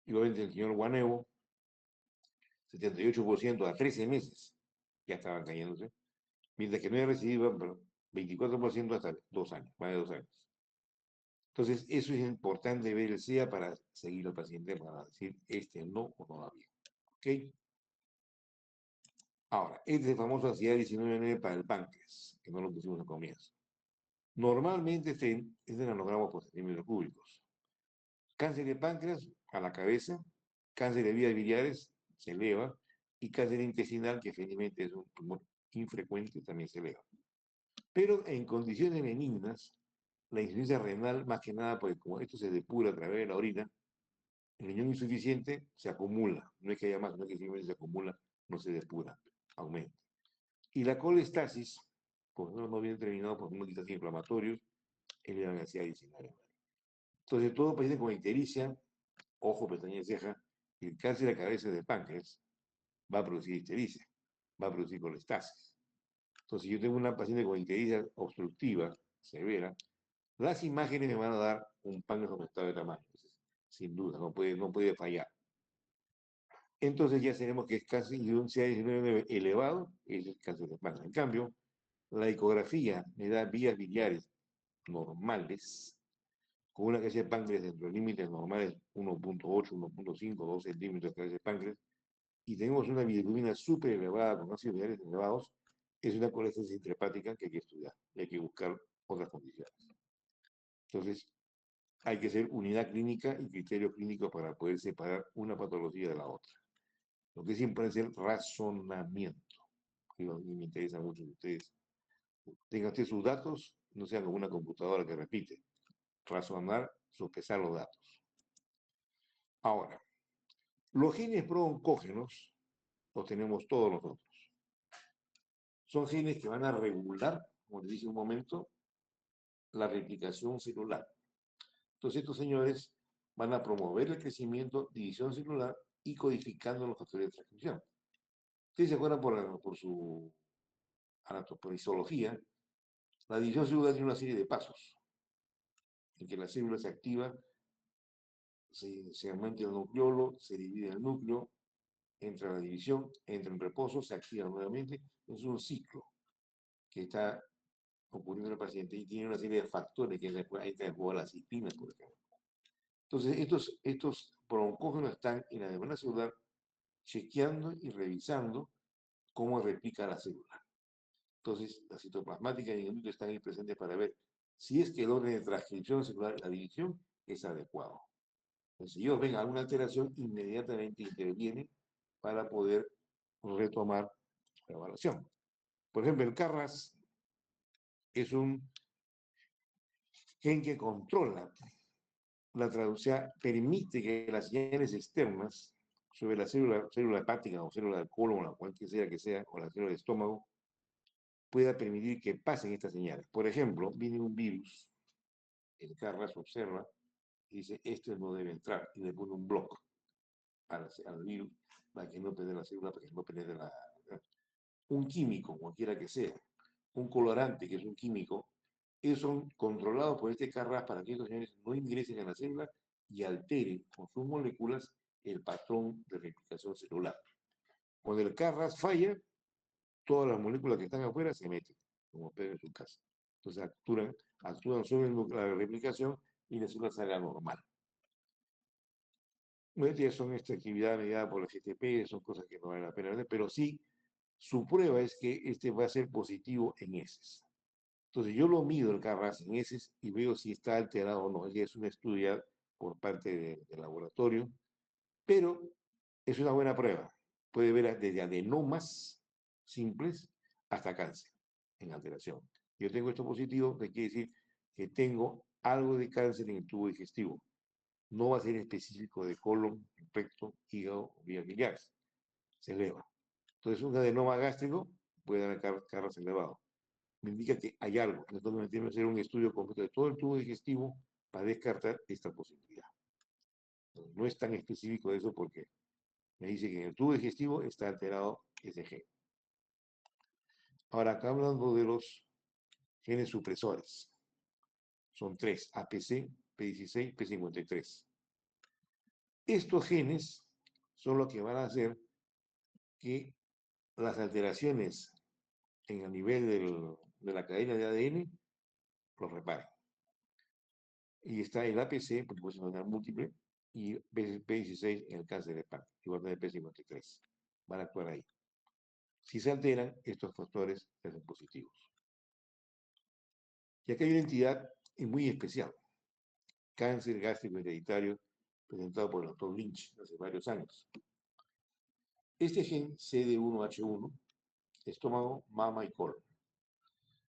Y obviamente el señor Guanevo, 78% a 13 meses, ya estaban cayéndose, mientras que no era recidiva, pero 24% hasta 2 años, más de 2 años. Entonces, eso es importante ver el CEA para seguir al paciente, para decir este no o no va bien. ¿Ok? Ahora, este es el famoso CA19-9 para el páncreas, que no lo pusimos al comienzo. Normalmente es de nanogramos por centímetros cúbicos. Cáncer de páncreas a la cabeza, cáncer de vías biliares se eleva, y cáncer intestinal, que felizmente es un tumor infrecuente, también se eleva. Pero en condiciones benignas, la insuficiencia renal, más que nada, porque como esto se depura a través de la orina, el riñón insuficiente se acumula. No es que haya más, no es que simplemente se acumula, no se depura, aumenta. Y la colestasis, por no bien determinado por motivos inflamatorios, eleva la ansiedad adicional. Entonces, todo paciente con ictericia, ojo, pestaña y ceja, y el cáncer de la cabeza del páncreas, va a producir ictericia, va a producir colestasis. Entonces, si yo tengo una paciente con ictericia obstructiva severa, las imágenes me van a dar un páncreas aumentado de tamaño. Entonces, sin duda, no puede fallar. Entonces ya sabemos que es casi un CA19 elevado, es el cáncer de páncreas. En cambio, la ecografía me da vías biliares normales, con una cabeza de páncreas dentro de límites normales 1.8, 1.5, 2 centímetros de cabeza de páncreas, y tenemos una bilirrubina súper elevada con ácidos biliares elevados, es una colestesis intrahepática que hay que estudiar y hay que buscar otras condiciones. Entonces, hay que hacer unidad clínica y criterios clínicos para poder separar una patología de la otra. Lo que siempre es el razonamiento. Y me interesa mucho que ustedes tengan ustedes sus datos, no sean como una computadora que repite. Razonar, sopesar los datos. Ahora, los genes pro-oncógenos los tenemos todos nosotros. Son genes que van a regular, como les dije un momento, la replicación celular. Entonces, estos señores van a promover el crecimiento, división celular y codificando los factores de transcripción. Ustedes se acuerdan por su histología, la división celular tiene una serie de pasos en que la célula se activa, se aumenta el nucleolo, se divide el núcleo, entra la división, entra en reposo, se activa nuevamente. Es un ciclo que está ocurriendo en el paciente y tiene una serie de factores que entra en juego las cistinas, por ejemplo. Entonces, estos broncógenos están en la membrana celular chequeando y revisando cómo replica la célula. Entonces, la citoplasmática y el núcleo están ahí presentes para ver si es que el orden de transcripción celular, la división, es adecuado. Entonces, si ellos ven alguna alteración, inmediatamente intervienen para poder retomar la evaluación. Por ejemplo, el Carras es un gen que controla la traducción, permite que las señales externas sobre la célula hepática o célula del colon, o cualquiera que sea, o la célula del estómago, pueda permitir que pasen estas señales. Por ejemplo, viene un virus, el Carras observa y dice, este no debe entrar, y le pone un bloque al virus para que no penetre la célula, para que no penetre un químico, cualquiera que sea, un colorante, que es un químico, ellos son controlados por este Carras para que estos señores no ingresen en la célula y alteren con sus moléculas el patrón de replicación celular. Cuando el Carras falla, todas las moléculas que están afuera se meten, como Pedro en su casa. Entonces actúan sobre la replicación y la célula sale anormal. Ya son esta actividad mediada por la GTP, son cosas que no vale la pena ver, pero sí, su prueba es que este va a ser positivo en heces. Entonces yo lo mido el Carras en heces y veo si está alterado o no. Es un estudio por parte del laboratorio, pero es una buena prueba. Puede ver desde adenomas simples hasta cáncer en alteración. Yo tengo esto positivo, que quiere decir que tengo algo de cáncer en el tubo digestivo. No va a ser específico de colon, recto, hígado o vías biliares. Se eleva. Entonces, un adenoma gástrico puede dar Carras elevado. Me indica que hay algo. Entonces, me tiene que hacer un estudio completo de todo el tubo digestivo para descartar esta posibilidad. No es tan específico eso porque me dice que en el tubo digestivo está alterado ese gen. Ahora, acá hablando de los genes supresores. Son tres, APC, P16, P53. Estos genes son los que van a hacer que las alteraciones en el nivel de la cadena de ADN los reparen. Y está el APC, por supuesto, múltiple, y P16 en el cáncer de páncreas, igual que el P53. Van a actuar ahí. Si se alteran, estos factores son positivos. Y acá hay una entidad muy especial, cáncer gástrico hereditario, presentado por el doctor Lynch hace varios años. Este gen CD1H1, estómago, mama y colon.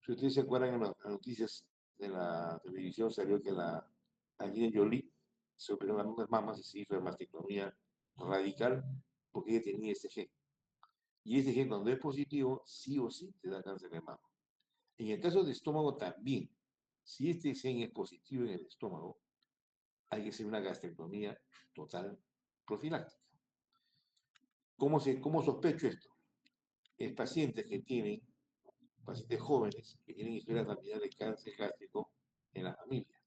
Si ustedes se acuerdan en las noticias de la televisión, salió que la Angelina Jolie se operó en unas mamas y se hizo mastectomía radical porque ella tenía este gen. Y este gen, cuando es positivo, sí o sí te da cáncer de mama. En el caso de estómago también, si este gen es positivo en el estómago, hay que hacer una gastrectomía total profiláctica. ¿Cómo sospecho esto? Es pacientes que tienen, pacientes jóvenes, que tienen historia familiar de cáncer gástrico en la familia.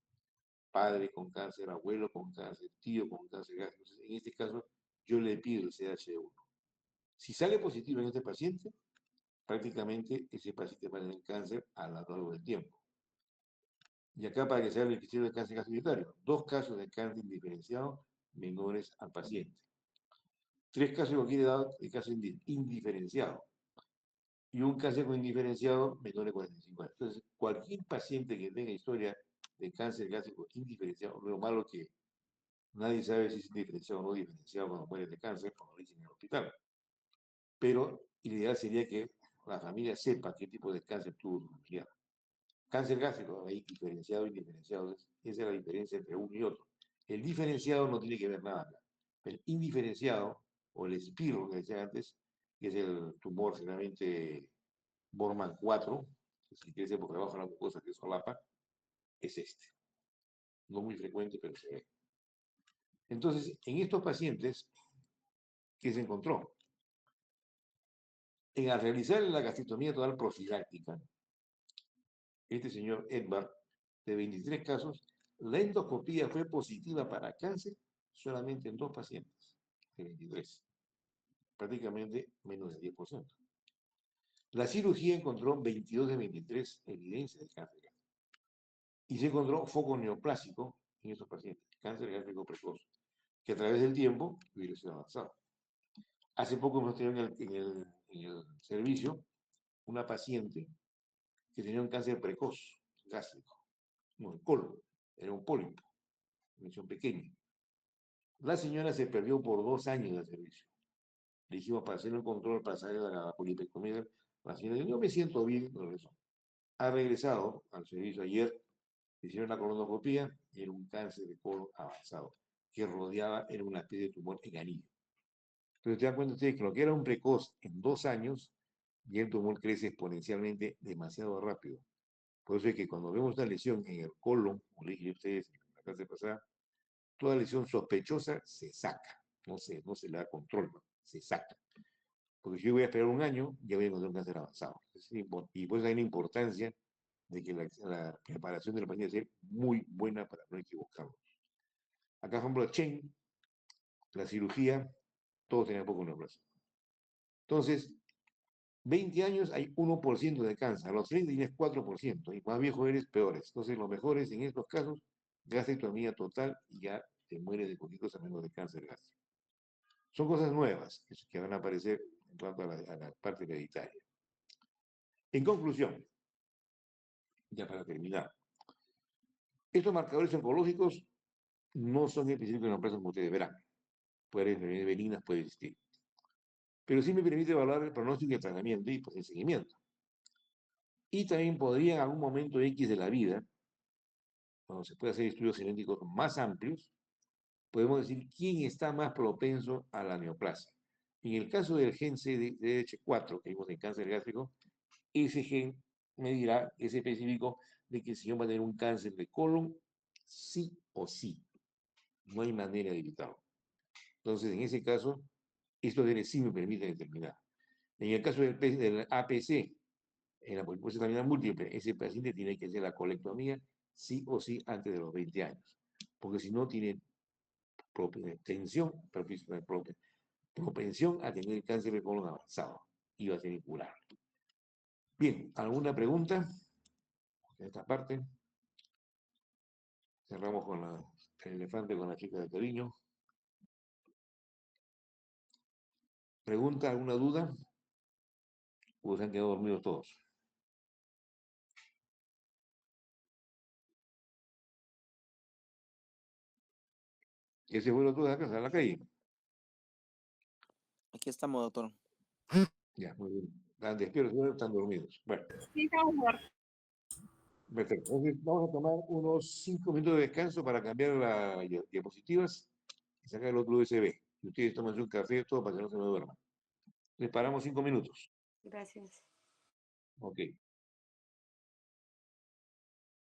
Padre con cáncer, abuelo con cáncer, tío con cáncer gástrico. Entonces, en este caso, yo le pido el CH1. Si sale positivo en este paciente, prácticamente ese paciente va a tener cáncer a lo largo del tiempo. Y acá para que se hable el criterio de cáncer gastrointestinal, 2 casos de cáncer indiferenciado menores al paciente. 3 casos de cualquier edad de cáncer indiferenciado. Y un cáncer con indiferenciado menor de 45 años. Entonces, cualquier paciente que tenga historia de cáncer gástrico indiferenciado, lo malo que nadie sabe si es diferenciado o no diferenciado cuando muere de cáncer, como lo dicen en el hospital. Pero lo ideal sería que la familia sepa qué tipo de cáncer tuvo su familiar. Cáncer gástrico, hay diferenciado e indiferenciado. Esa es la diferencia entre uno y otro. El diferenciado no tiene que ver nada acá. El indiferenciado, o el espirro que decía antes, que es el tumor generalmente Borman 4, que si crece por debajo de la mucosa que solapa, es este. No muy frecuente, pero se ve. Entonces, en estos pacientes, ¿qué se encontró? Al realizar la gastritomía total profiláctica, este señor Edvard, de 23 casos, la endoscopía fue positiva para cáncer solamente en 2 pacientes, de 23, prácticamente menos del 10%. La cirugía encontró 22 de 23 evidencias de cáncer gástrico. Y se encontró foco neoplásico en esos pacientes, cáncer gástrico precoz, que a través del tiempo hubiera sido avanzado. Hace poco hemos tenido en el servicio una paciente que tenía un cáncer precoz gástrico, no, el colon, era un pólipo, una lesión pequeña. La señora se perdió por 2 años de servicio. Le dijimos para hacer un control, para salir de la polipectomía. La señora dijo, yo me siento bien, regresó. Ha regresado al servicio ayer, le hicieron la colonoscopía y era un cáncer de colon avanzado, que rodeaba, era una especie de tumor en anillo. Entonces te das cuenta ustedes que lo que era un precoz en 2 años, y el tumor crece exponencialmente demasiado rápido. Por eso es que cuando vemos una lesión en el colon, como le dije a ustedes en la clase pasada, toda lesión sospechosa se saca, no se le da control, ¿no? Se saca. Porque si yo voy a esperar un año, ya voy a encontrar un cáncer avanzado. Y pues hay una importancia de que la preparación del paciente sea muy buena para no equivocarlo. Acá, por ejemplo, Chen, la cirugía, todos tenían poco neoplasia. Entonces, 20 años hay 1% de cáncer, a los 30 tienes 4%, y más viejo eres, peores. Entonces, lo mejor es, en estos casos, gastrectomía total y ya te mueres de poquitos a menos de cáncer gástrico. Son cosas nuevas que van a aparecer en cuanto a la parte hereditaria. En conclusión, ya para terminar, estos marcadores oncológicos no son específicos en empresas como ustedes verán. Pueden venir benignas, puede existir. Pero sí me permite evaluar el pronóstico y el tratamiento y pues, el seguimiento. Y también podría en algún momento X de la vida, cuando se puede hacer estudios genéticos más amplios, podemos decir quién está más propenso a la neoplasia. En el caso del gen CDH4, que vimos en cáncer gástrico, ese gen me dirá, es específico, de que el señor va a tener un cáncer de colon, sí o sí. No hay manera de evitarlo. Entonces, en ese caso, estos genes sí me permiten determinar. En el caso del APC, en la poliposis terminal múltiple, ese paciente tiene que hacer la colectomía sí o sí antes de los 20 años. Porque si no, tiene propensión a tener cáncer de colon avanzado y va a ser incurable. Bien, ¿alguna pregunta? En esta parte. Cerramos con el elefante con la chica de cariño. ¿Pregunta, alguna duda? ¿O se han quedado dormidos todos? ¿Ese fue lo tuyo de casa, a la calle? Aquí estamos, doctor. Ya, muy bien. Están despiertos, están dormidos. Bueno. Sí, señor. Perfecto. Entonces, vamos a tomar unos 5 minutos de descanso para cambiar las diapositivas y sacar el otro USB. Y ustedes toman un café, todo para que no se me duerman. Les paramos 5 minutos. Gracias. Ok.